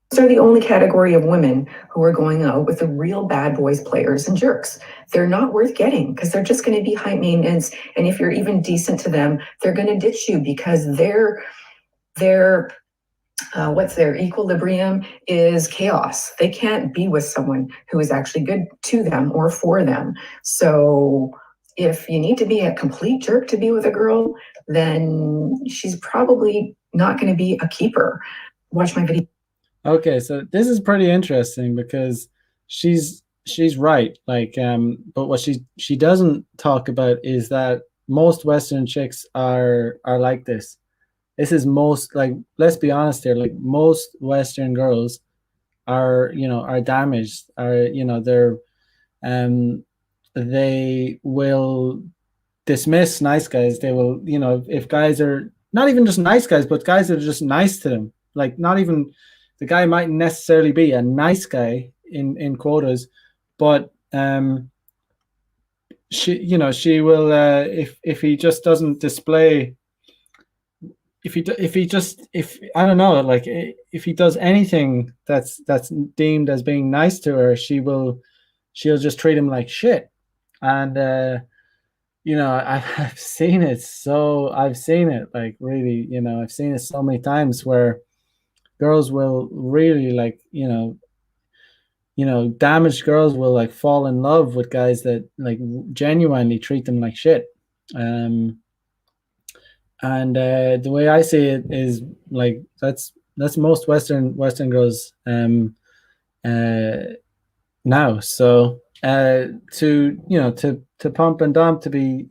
Those are the only category of women who are going out with the real bad boys, players, and jerks. They're not worth getting because they're just going to be high maintenance. And if you're even decent to them, they're going to ditch you because their what's their equilibrium is chaos. They can't be with someone who is actually good to them or for them. So if you need to be a complete jerk to be with a girl, then she's probably not going to be a keeper. Watch my video. Okay, so this is pretty interesting because she's right. Like, but what she doesn't talk about is that most Western chicks are like this. This is most, like, let's be honest here. Like most Western girls are damaged. Um they will dismiss nice guys. They will, if guys are not even just nice guys, but guys that are just nice to them. Like not even the guy mightn't necessarily be a nice guy in quotas, but she will if he just doesn't display if I don't know, like if he does anything that's deemed as being nice to her, she'll just treat him like shit. And I've seen it. I've seen it, like, really, I've seen it so many times where girls will really, like, damaged girls will like fall in love with guys that like genuinely treat them like shit. Um, and the way I see it is like that's most Western girls uh, now. So to pump and dump, to be,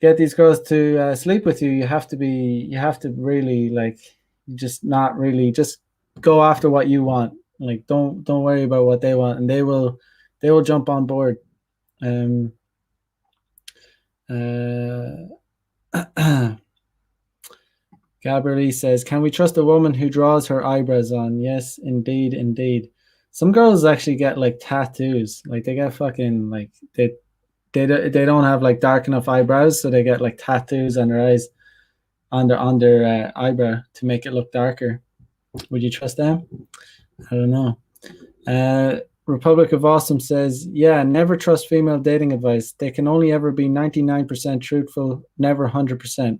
get these girls to sleep with you, you have to really, like, just not really just go after what you want. Like don't worry about what they want, and they will jump on board. um uh Gabrielle says, can we trust a woman who draws her eyebrows on? Yes, indeed, indeed. Some girls actually get like tattoos. Like they get fucking, like, they don't have like dark enough eyebrows, so they get like tattoos on their eyes, on their eyebrow, to make it look darker. Would you trust them? I don't know. Republic of Awesome says, yeah, never trust female dating advice. They can only ever be 99% truthful, never 100%.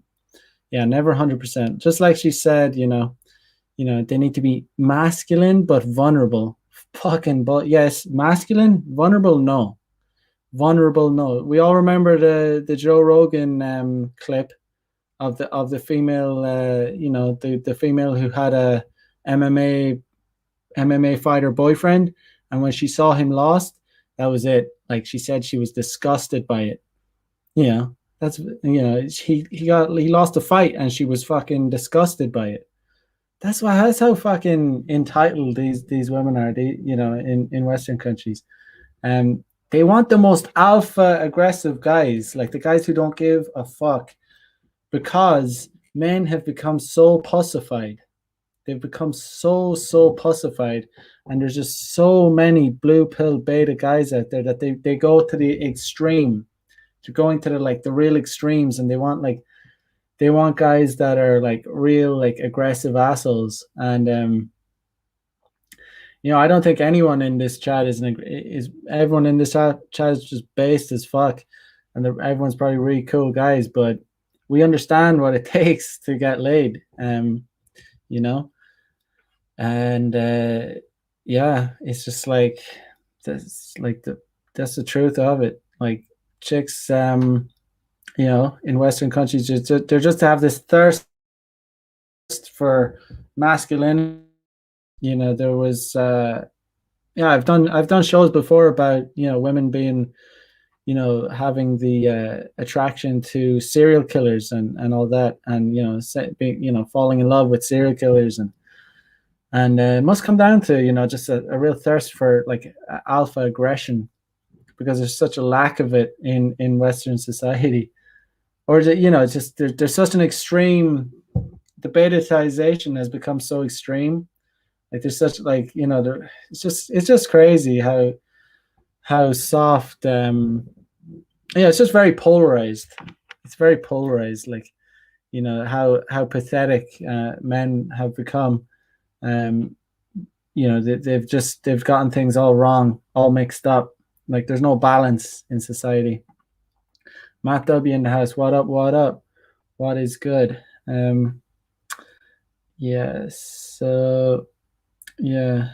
Yeah, never 100%. Just like she said, they need to be masculine but vulnerable. Fucking, but yes, masculine, vulnerable, no. Vulnerable, no. We all remember the Joe Rogan clip of the female, the female who had a MMA MMA fighter boyfriend, and when she saw him lost, that was it. Like she said, she was disgusted by it. That's, he lost a fight, and she was fucking disgusted by it. That's how fucking entitled these women are. In Western countries, they want the most alpha aggressive guys, like the guys who don't give a fuck, because men have become so pussified. They've become so pussified, and there's just so many blue pill beta guys out there that they go to the extreme. They're going to the real extremes, and they want guys that are like real, like, aggressive assholes. And I don't think anyone in this chat is everyone in this chat is just based as fuck, and everyone's probably really cool guys, but we understand what it takes to get laid. You know, and yeah, it's just like that's the truth of it. Like chicks, in Western countries, they're just have this thirst for masculinity. There was yeah, I've done shows before about women being having the attraction to serial killers and all that, and falling in love with serial killers, and it must come down to just a real thirst for like alpha aggression, because there's such a lack of it in Western society. Or is it, it's just there's such an extreme, the betatization has become so extreme. Like there's such like there, it's just crazy how soft. Yeah, it's just very polarized. It's very polarized. Like how pathetic men have become. Um, they've gotten things all wrong, all mixed up. Like there's no balance in society. Matt W in the house. What up? What up? What is good? Yes. So yeah.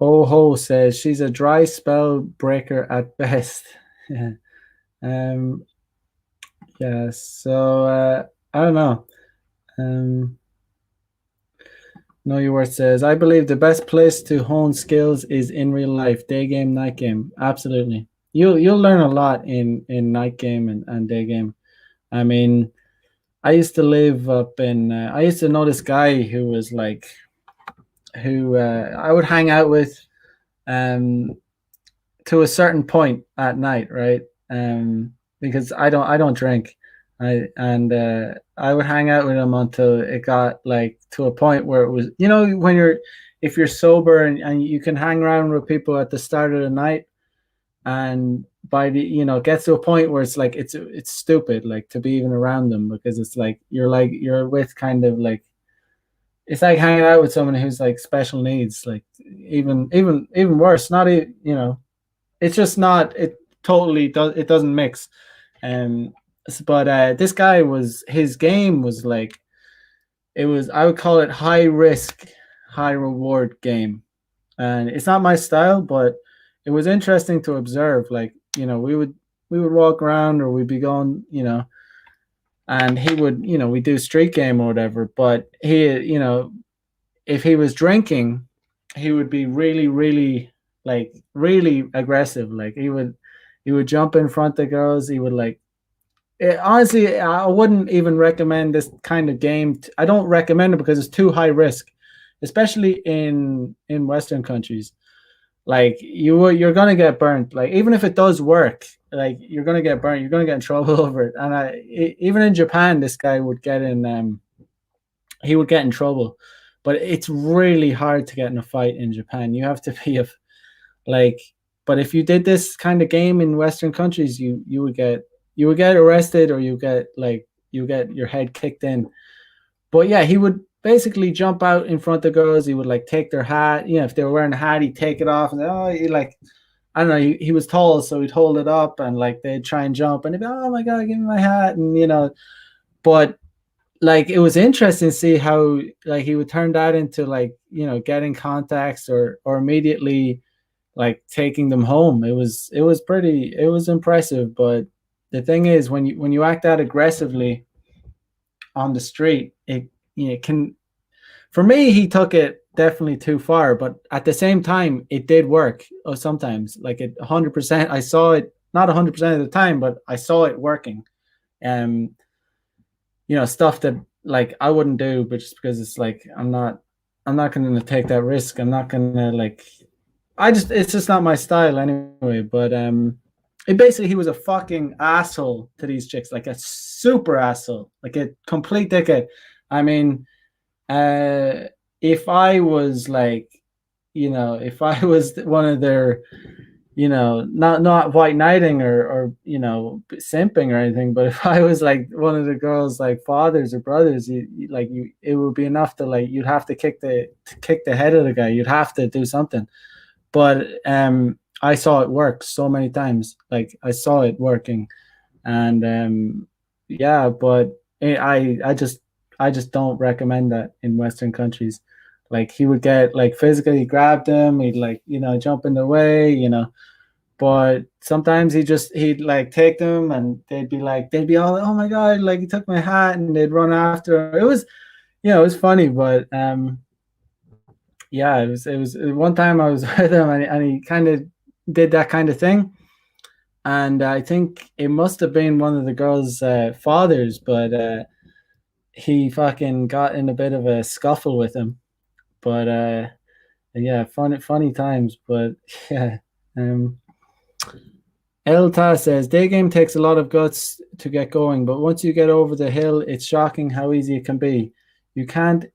Oh ho says she's a dry spell breaker at best. Yeah. Um. Yeah. So I don't know. Um. Know Your Worth says, I believe the best place to hone skills is in real life, day game, night game. Absolutely. You'll learn a lot in night game and day game. I mean, I used to live up in. I used to know this guy who was like, who I would hang out with, um, to a certain point at night, right? Because I don't drink, I would hang out with him until it got like to a point where it was, when you're, if you're sober and you can hang around with people at the start of the night, and by the gets to a point where it's like it's stupid like to be even around them, because it's like you're with kind of like, it's like hanging out with someone who's like special needs, like even worse, not it's just not, it totally does, it doesn't mix. um but this guy was, his game was like, it was, I would call it high risk high reward game, and it's not my style, but it was interesting to observe. Like we would walk around, or we'd be going, and he would, we do street game or whatever, but he, if he was drinking, he would be really, really, like really aggressive. Like he would jump in front of girls. He would like, honestly, I wouldn't even recommend this kind of game. I don't recommend it because it's too high risk, especially in Western countries. Like you're gonna get burnt. Like even if it does work, like you're gonna get burnt. You're gonna get in trouble over it. And even in Japan, this guy would get in. He would get in trouble, but it's really hard to get in a fight in Japan. You have to be a like. But if you did this kind of game in Western countries, you would get arrested, or you get your head kicked in. But yeah, he would basically jump out in front of girls. He would like take their hat. If they were wearing a hat, he'd take it off, and he like, I don't know. He was tall, so he'd hold it up, and like they'd try and jump, and he'd be, oh my god, give me my hat, and But like it was interesting to see how like he would turn that into like getting contacts, or immediately like taking them home. It was impressive. But the thing is, when you act that aggressively on the street, it can, for me, he took it definitely too far, but at the same time it did work. Sometimes like it 100%, I saw it, not 100% of the time, but I saw it working. um Stuff that like I wouldn't do, but just because it's like I'm not going to take that risk. I'm not going to like, it's just not my style anyway. But it basically, he was a fucking asshole to these chicks, like a super asshole, like a complete dickhead. I mean, if I was like, if I was one of their, not white knighting, or simping or anything, but if I was like one of the girls like fathers or brothers, it would be enough to like, you'd have to kick the head of the guy. You'd have to do something. But I saw it work so many times. Like I saw it working, and yeah, but I just don't recommend that in Western countries. Like he would get like physically grabbed them, he'd like jump in the way, but sometimes he'd like take them, and they'd be all, oh my god, like he took my hat, and they'd run after him. It was funny. But yeah, it was one time I was with him, and he kind of did that kind of thing. And I think it must have been one of the girls' fathers, but he fucking got in a bit of a scuffle with him. But yeah, funny times. But yeah, um, Elta says day game takes a lot of guts to get going, but once you get over the hill, it's shocking how easy it can be. You can't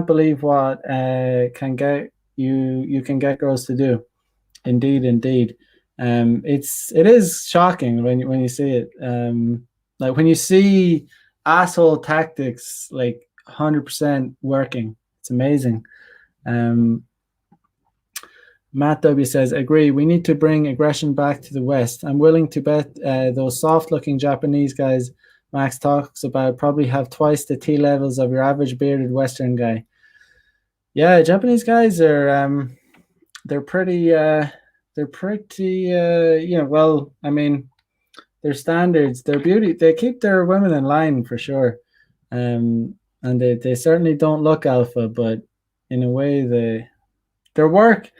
believe what can get you can get girls to do. Indeed, indeed. It is shocking when you see it. Like when you see asshole tactics like 100% working. It's amazing. Um, Matt W says, agree. We need to bring aggression back to the West. I'm willing to bet those soft looking Japanese guys Max talks about probably have twice the T levels of your average bearded Western guy. Yeah, Japanese guys are they're pretty well, I mean, their standards, their beauty, they keep their women in line for sure. And they certainly don't look alpha, but in a way their work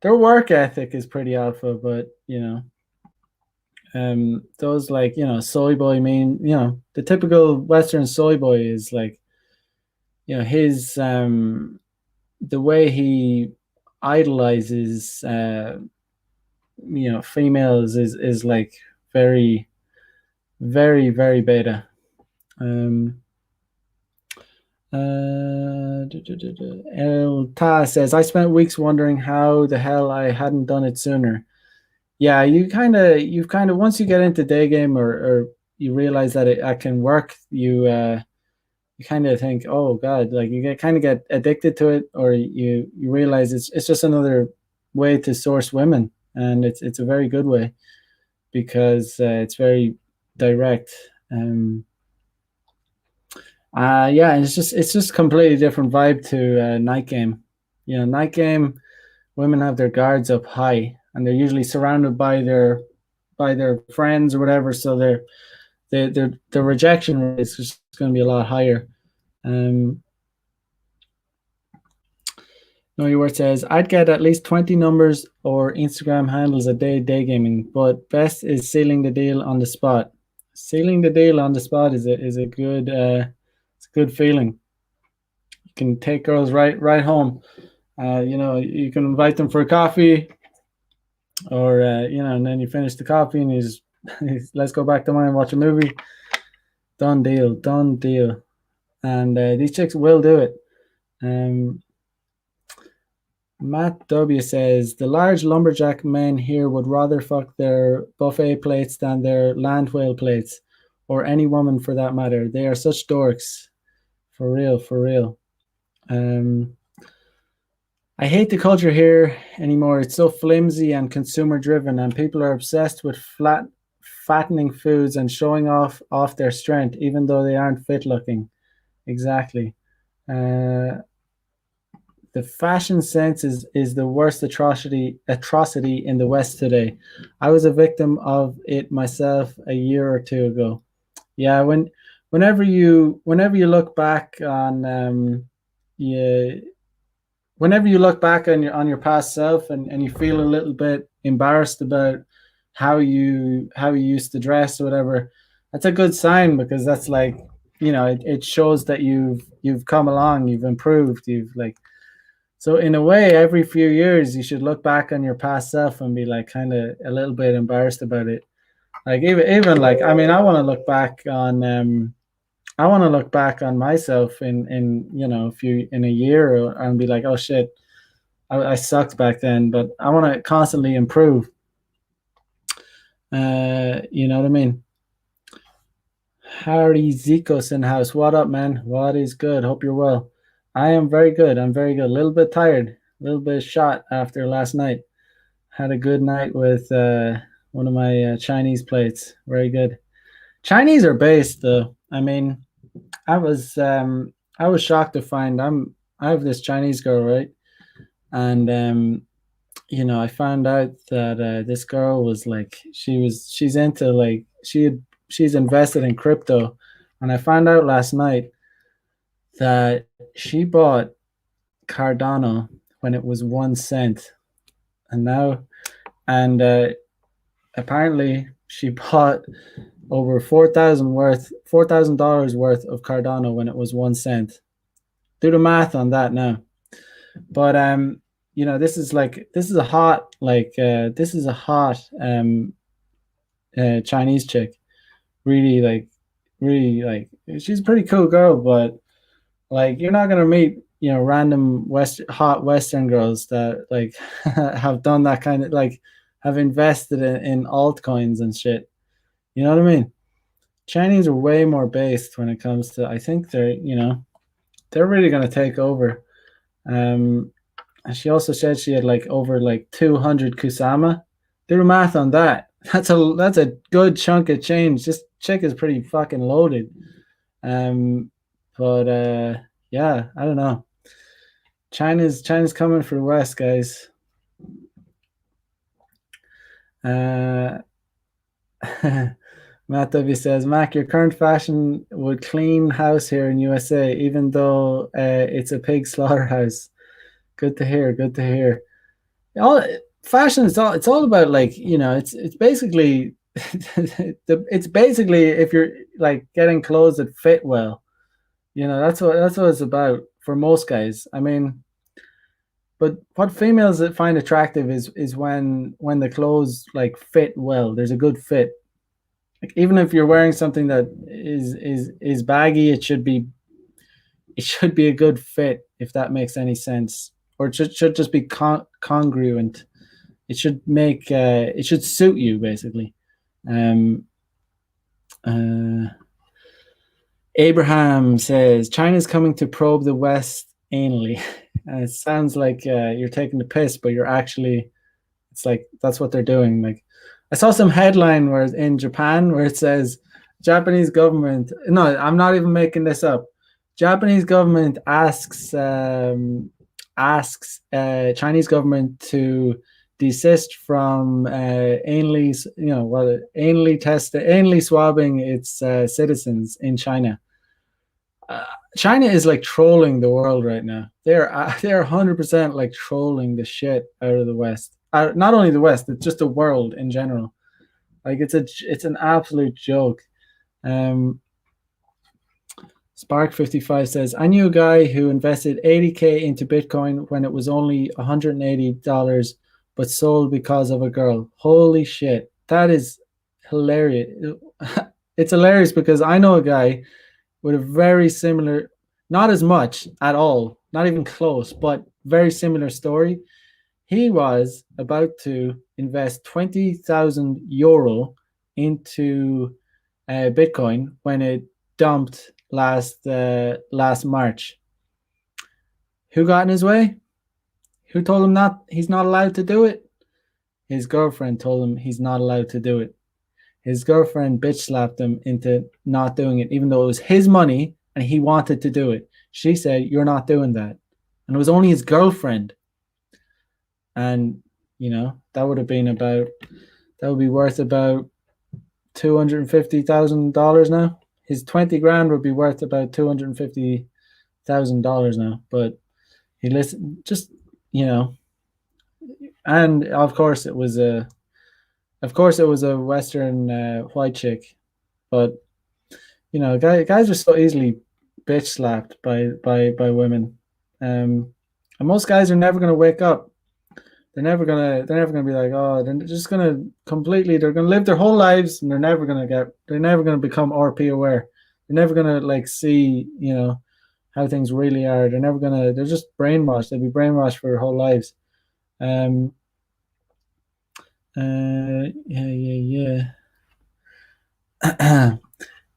their work ethic is pretty alpha, but those like, soy boy mean, the typical Western soy boy is like, his the way he idolizes females is like very, very, very beta. um El Ta says, I spent weeks wondering how the hell I hadn't done it sooner. Yeah, you've kind of once you get into day game, or you realize that it can work, you kind of think, oh god, like you get addicted to it, or you realize it's just another way to source women, and it's a very good way because it's very direct. Yeah, and it's just completely different vibe to night game. Night game, women have their guards up high, and they're usually surrounded by their friends or whatever, so their rejection rate is just going to be a lot higher. Um, No, your word says I'd get at least 20 numbers or Instagram handles a day gaming, but best is sealing the deal on the spot. Sealing the deal on the spot is a good it's a good feeling. You can take girls right home. You can invite them for a coffee, or and then you finish the coffee and you just let's go back to mine and watch a movie. Done deal, done deal. And these chicks will do it. Um, Matt W says the large lumberjack men here would rather fuck their buffet plates than their land whale plates, or any woman for that matter. They are such dorks. For real, for real. Um, I hate the culture here anymore. It's so flimsy and consumer driven, and people are obsessed with fattening foods and showing off their strength, even though they aren't fit looking. Exactly. Uh, the fashion sense is the worst atrocity in the West today. I was a victim of it myself a year or two ago. Yeah, whenever you look back on yeah, whenever you look back on your past self, and you feel a little bit embarrassed about how you used to dress or whatever, that's a good sign, because that's like, it shows that you've come along, you've improved, you've like, so in a way, every few years you should look back on your past self and be like kind of a little bit embarrassed about it. Like even like, I mean, I want to look back on myself in a year, and be like, oh shit, I sucked back then, but I want to constantly improve. You know what I mean? Harry Zikos in house. What up, man? What is good? Hope you're well. I am very good. I'm very good. A little bit tired, a little bit shot after last night. Had a good night with one of my Chinese plates. Very good. Chinese are based though. I mean, I was shocked to find I have this Chinese girl, right? And I found out that this girl was like, she's into like, she's invested in crypto, and I found out last night that she bought Cardano when it was 1 cent, and and apparently she bought over $4,000 worth of Cardano when it was 1 cent. Do the math on that now. But this is a hot Chinese chick. Really she's a pretty cool girl, but like you're not gonna meet random hot Western girls that like have done that kind of like have invested in altcoins and shit. You know what I mean? Chinese are way more based when it comes to. I think they're really gonna take over. Um, and she also said she had like over like 200 kusama. Do the math on that. That's a good chunk of change. This chick is pretty fucking loaded. Um, but yeah, I don't know. China's coming for the West, guys. Uh, Matt W says, Mac, your current fashion would clean house here in USA, even though it's a pig slaughterhouse. Good to hear. Good to hear. All fashion is all. It's all about like It's basically it's basically if you're like getting clothes that fit well. That's what it's about for most guys. I mean, but what females find attractive is when the clothes like fit well. There's a good fit. Like even if you're wearing something that is baggy, it should be a good fit if that makes any sense, or it should just be congruent. It should suit you basically. Um, uh, Abraham says China's coming to probe the West anally. It sounds like you're taking the piss, but you're actually. It's like that's what they're doing. Like I saw some headline where in Japan where it says Japanese government. No, I'm not even making this up. Japanese government asks Chinese government to desist from anally swabbing its citizens in China. China is like trolling the world right now. They're 100% like trolling the shit out of the West. Not only the West, it's just the world in general. Like it's an absolute joke. Um, Spark55 says, I knew a guy who invested 80K into Bitcoin when it was only $180, but sold because of a girl. Holy shit. That is hilarious. It's hilarious because I know a guy with a very similar, not as much at all, not even close, but very similar story. He was about to invest 20,000 euro into Bitcoin when it dumped last March. Who got in his way? Who told him not? He's not allowed to do it. His girlfriend told him he's not allowed to do it. His girlfriend bitch slapped him into not doing it, even though it was his money and he wanted to do it. She said, "You're not doing that," and it was only his girlfriend. And that would be worth about $250,000 now. His 20 grand would be worth about $250,000 now. But he listened, and of course it was a Western white chick. But guys are so easily bitch slapped by women. And most guys are never gonna wake up. They're never gonna be like, oh, they're just gonna they're gonna live their whole lives and they're never gonna become RP aware. They're never gonna like see, how things really are. They're just brainwashed. They'll be brainwashed for their whole lives. Yeah.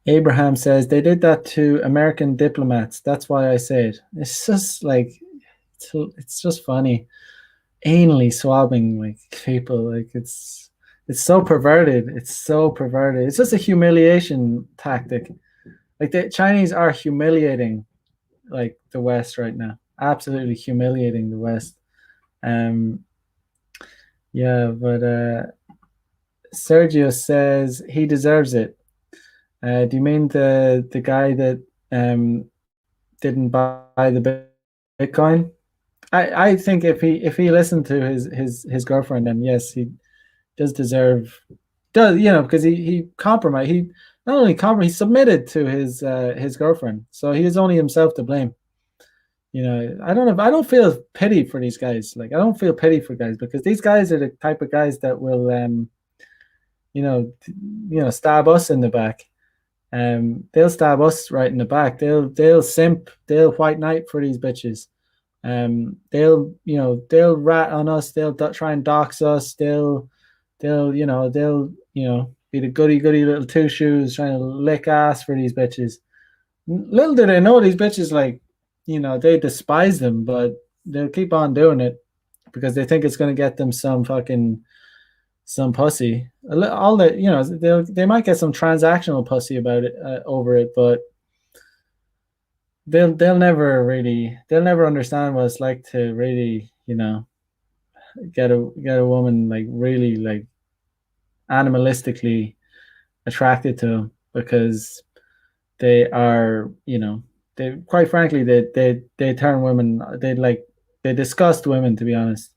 Abraham says they did that to American diplomats. That's why I say it. It's just like it's just funny. Anally swabbing like people, like it's so perverted. It's so perverted. It's just a humiliation tactic. Like the Chinese are humiliating like the West right now. Absolutely humiliating the West. Yeah, but Sergio says he deserves it. Do you mean the guy that didn't buy the Bitcoin? I think if he listened to his girlfriend, then yes, does deserve, does, because he compromised. He not only compromised, he submitted to his girlfriend, so he is only himself to blame. I don't know. I don't feel pity for these guys. Like, I don't feel pity for guys, because these guys are the type of guys that will, stab us in the back. They'll stab us right in the back. They'll simp. They'll white knight for these bitches. They'll rat on us. They'll try and dox us. They'll be the goody goody little two shoes trying to lick ass for these bitches. Little do they know, these bitches, like, they despise them, but they'll keep on doing it because they think it's going to get them some pussy. All that, they might get some transactional pussy about it, over it, but they'll never understand what it's like to really, get a woman, like, really, like, animalistically attracted to them, because they are, they, quite frankly, they turn women, they disgust women, to be honest.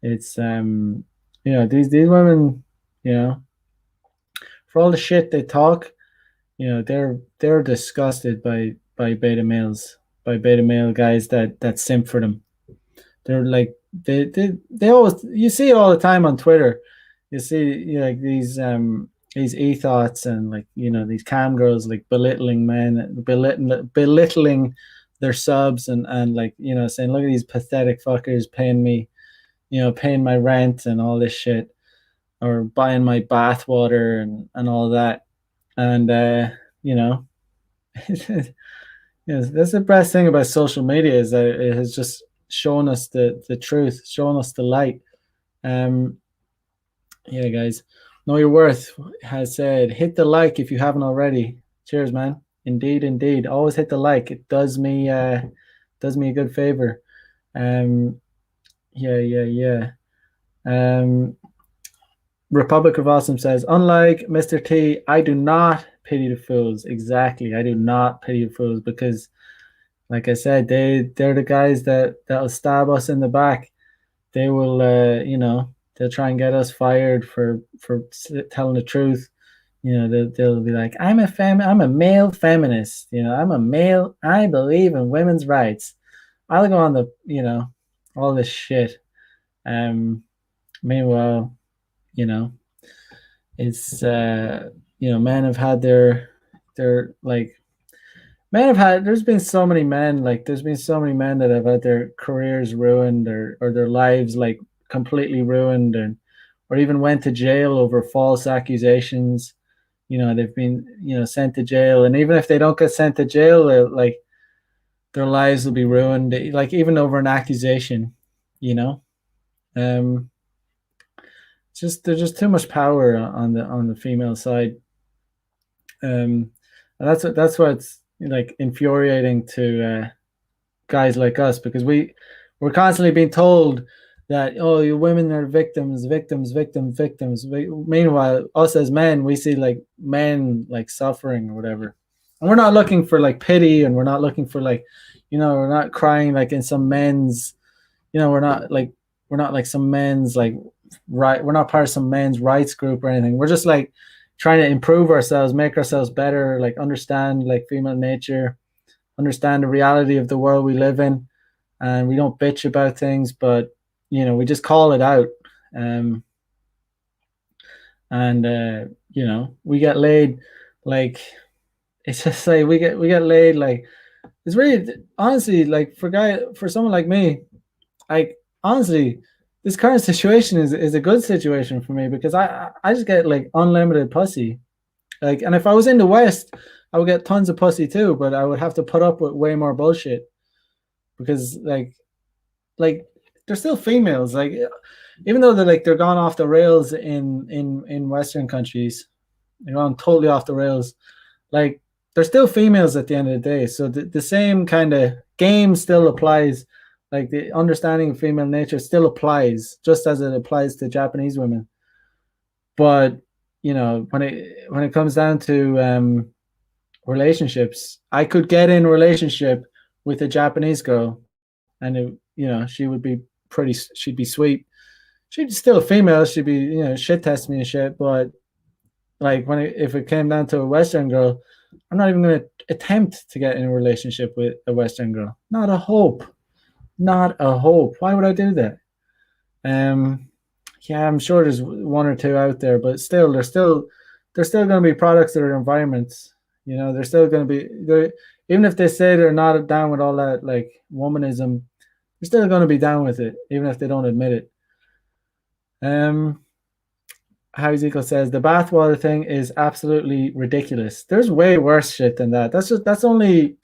It's these women, you know for all the shit they talk, they're disgusted by beta males, by beta male guys that simp for them. They're like, they always, you see it all the time on Twitter. You see, like, these e-thoughts, and, like, these cam girls, like, belittling men, belittling their subs, and like, saying, look at these pathetic fuckers paying me, paying my rent and all this shit, or buying my bath water, and all that. And you know yes, that's the best thing about social media, is that it has just shown us the truth, shown us the light. um yeah, guys, know your worth has said, hit the like if you haven't already. Cheers, man. Indeed, indeed, always hit the like. It does me a good favor. Yeah, yeah, yeah. um Republic of Awesome says, unlike Mr. T, I do not pity the fools. Exactly. I do not pity the fools, because, like I said, they're the guys that'll stab us in the back. They will, they'll try and get us fired for telling the truth. They'll be like, I'm a male feminist. I'm a male. I believe in women's rights. I'll go on all this shit. Meanwhile, you know, it's men have had their like men have had there's been so many men, like, there's been so many men that have had their careers ruined, or their lives, like, completely ruined, and or even went to jail over false accusations. They've been, sent to jail, and even if they don't get sent to jail, like, their lives will be ruined, like, even over an accusation. you know um just There's just too much power on the female side. And that's what's, like, infuriating to guys like us, because we're constantly being told that, oh, you women are victims, victims, victims, victims. Meanwhile, us as men, we see, like, men, like, suffering or whatever, and we're not looking for, like, pity, and we're not looking for, like, we're not crying, like, in some men's, we're not like some men's, like, right, we're not part of some men's rights group or anything. We're just, like, trying to improve ourselves, make ourselves better, like, understand, like, female nature, understand the reality of the world we live in, and we don't bitch about things, but we just call it out. um and we get laid, like, it's just like we get laid, like, it's really, honestly, like, for someone like me, like, honestly, this current situation is a good situation for me, because I just get, like, unlimited pussy. Like, and if I was in the West, I would get tons of pussy too, but I would have to put up with way more bullshit, because, like they're still females. Like, even though they're gone off the rails in Western countries, they're gone totally off the rails. Like, they're still females at the end of the day. So the same kind of game still applies. Like, the understanding of female nature still applies, just as it applies to Japanese women. But when it comes down to relationships, I could get in a relationship with a Japanese girl, and she would be she'd be sweet. she's still a female. She'd be, shit test me and shit. But like if it came down to a Western girl, I'm not even going to attempt to get in a relationship with a Western girl. Not a hope. Not a hope. Why would I do that? Um, yeah, I'm sure there's one or two out there, but still, there's still going to be products that are environments. They're still going to be there. Even if they say they're not down with all that like womanism, they're still going to be down with it, even if they don't admit it. How Ezekiel says the bathwater thing is absolutely ridiculous. There's way worse shit than that. That's the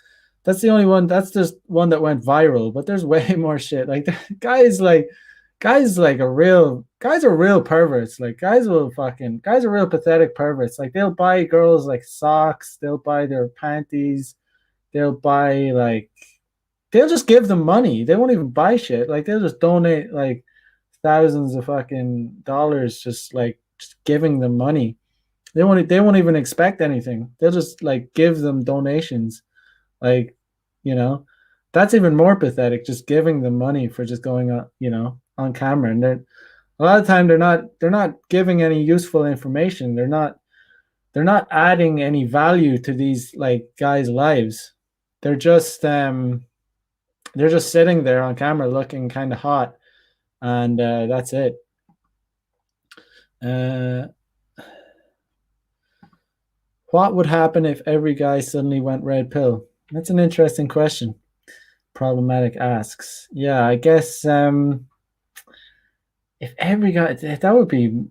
only one. That's just one that went viral. But there's way more shit. Like guys are real perverts. Like guys are real pathetic perverts. Like they'll buy girls like socks. They'll buy their panties. They'll buy like they'll just give them money. They won't even buy shit. Like they'll just donate like thousands of fucking dollars just giving them money. They won't even expect anything. They'll just like give them donations. Like, that's even more pathetic, just giving them money for just going on, on camera. And they're a lot of time they're not giving any useful information. They're not adding any value to these like guys' lives. They're just sitting there on camera looking kind of hot, and that's it. What would happen if every guy suddenly went red pill? That's an interesting question. Problematic asks. Yeah, I guess if every guy that would be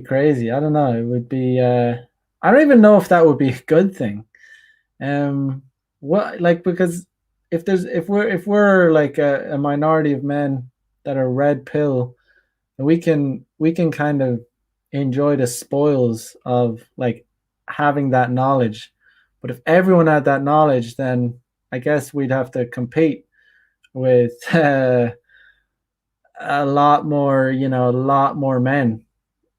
crazy. I don't know. It would be I don't even know if that would be a good thing. What like because if we're like a minority of men that are red pill, we can kind of enjoy the spoils of like having that knowledge. But if everyone had that knowledge, then I guess we'd have to compete with a lot more men.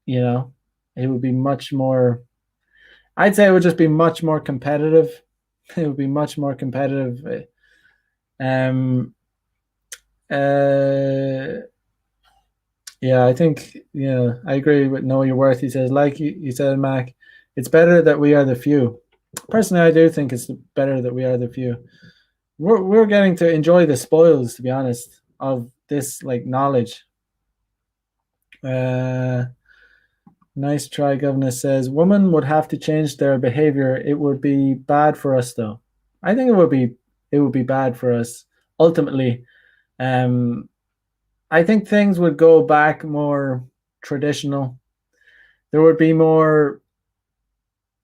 You know, it would be much more. I'd say it would just be much more competitive. It would be much more competitive. Um. Uh. Yeah, I think I agree with Know Your Worth. He says, like you said, Mac, it's better that we are the few. Personally, I do think it's better that we are the few. We're getting to enjoy the spoils, to be honest, of this like knowledge. Uh, nice try, Governor says. Women would have to change their behavior. It would be bad for us, though. I think it would be bad for us ultimately. Um, I think things would go back more traditional. There would be more,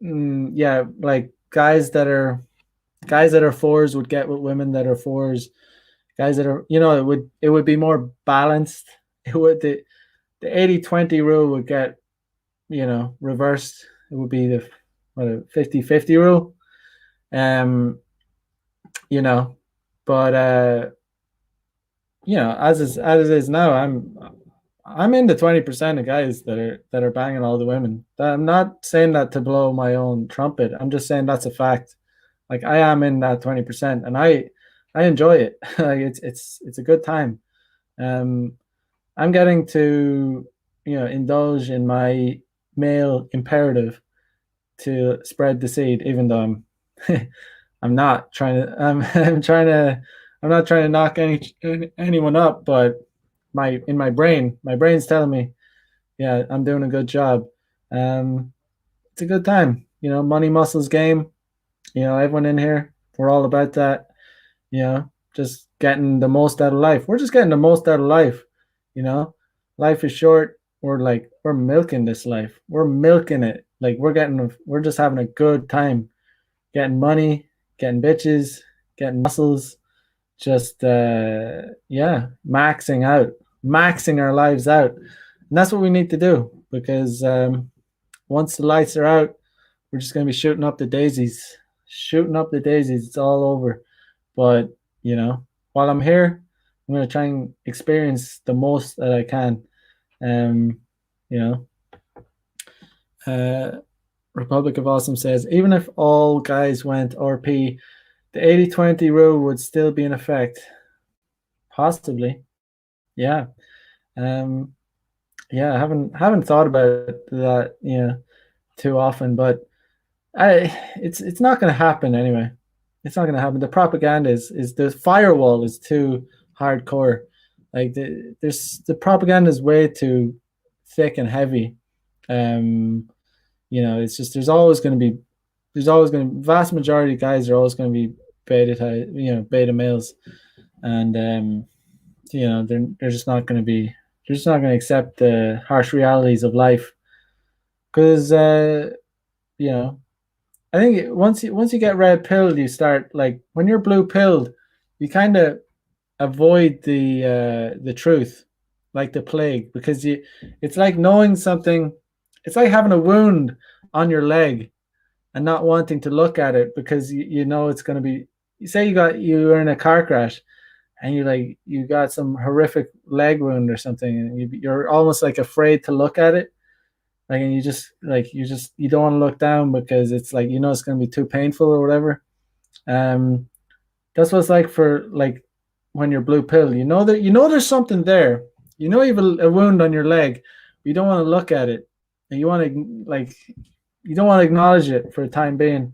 yeah, like guys that are fours would get with women that are fours. Guys that are, it would be more balanced. It would the 80-20 rule would get, reversed. It would be the 50-50 rule. Um, you know, but as it is now, I'm in the 20% of guys that are banging all the women. I'm not saying that to blow my own trumpet. I'm just saying that's a fact. Like I am in that 20%, and I enjoy it. Like it's a good time. Um, I'm getting to indulge in my male imperative to spread the seed, even though I'm not trying to I'm not trying to knock anyone up, but my brain's telling me, yeah, I'm doing a good job. It's a good time, money muscles game. Everyone in here, we're all about that. Just getting the most out of life. We're just getting the most out of life. You know, life is short. We're milking this life. We're milking it. Like we're just having a good time, getting money, getting bitches, getting muscles, just yeah, maxing our lives out. And that's what we need to do, because once the lights are out, we're just going to be shooting up the daisies. Shooting up the daisies. It's all over. But, while I'm here, I'm going to try and experience the most that I can. You know, Republic of Awesome says, even if all guys went RP, the 80-20 rule would still be in effect. Possibly. Yeah. Yeah, I haven't thought about that, too often, but I it's not going to happen anyway. It's not going to happen. The propaganda is the firewall is too hardcore. Like the propaganda is way too thick and heavy. Um, it's just there's always going to vast majority of guys are always going to be beta males, and they're just not going to be they're just not going to accept the harsh realities of life because you know I think once you get red pilled, you start like when you're blue pilled, you kind of avoid the truth, like the plague, because it's like knowing something. It's like having a wound on your leg and not wanting to look at it because you know it's going to be. You say you were in a car crash and you got some horrific leg wound or something, and you're almost like afraid to look at it like and you don't want to look down because it's like it's going to be too painful or whatever. um that's what it's like for like when you're blue pill, that there's something there, you have a wound on your leg, but you don't want to look at it, and you don't want to acknowledge it for the time being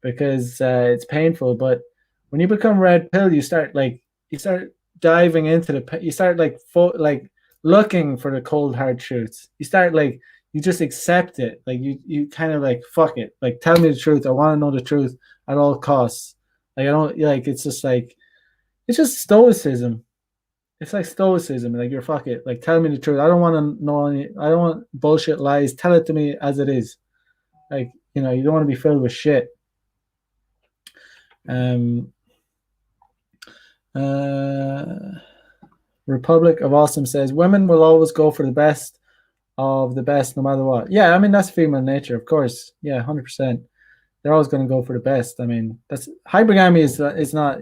because it's painful. But when you become red pill, you start diving into you start like looking for the cold hard truths. You start like you just accept it. Like you kind of like fuck it. Like tell me the truth. I want to know the truth at all costs. Like I don't like. It's just stoicism. It's like stoicism. Like you're fuck it. Like tell me the truth. I don't want to know any. I don't want bullshit lies. Tell it to me as it is. Like you don't want to be filled with shit. Um, uh, Republic of Awesome says women will always go for the best of the best no matter what. Yeah, I mean that's female nature, of course. Yeah, 100%. They're always going to go for the best. I mean, that's hypergamy is not.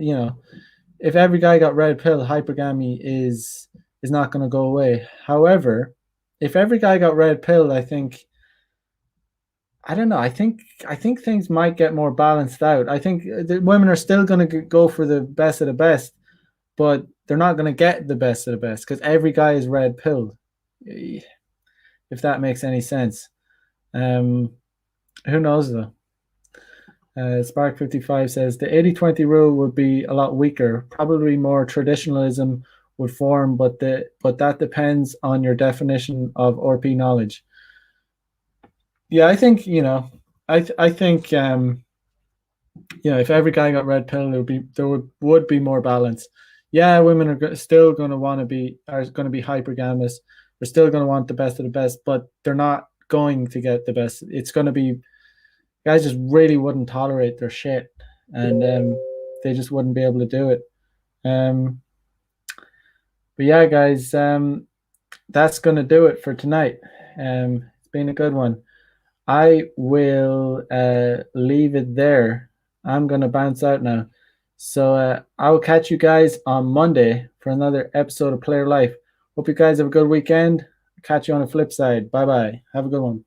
If every guy got red pill, hypergamy is not going to go away. However, if every guy got red pill, I don't know. I think things might get more balanced out. I think the women are still going to go for the best of the best, but they're not going to get the best of the best because every guy is red pilled. If that makes any sense. Um, who knows though? Spark 55 says the 80-20 rule would be a lot weaker. Probably more traditionalism would form, but that depends on your definition of RP knowledge. Yeah, I think I think if every guy got red pill, there would be more balance. Yeah, women are still going to are going to be hypergamous. They're still going to want the best of the best, but they're not going to get the best. It's going to be guys just really wouldn't tolerate their shit, and they just wouldn't be able to do it. Um, but yeah, guys, that's going to do it for tonight. It's been a good one. I will leave it there. I'm going to bounce out now. So I will catch you guys on Monday for another episode of Player Life. Hope you guys have a good weekend. Catch you on the flip side. Bye bye. Have a good one.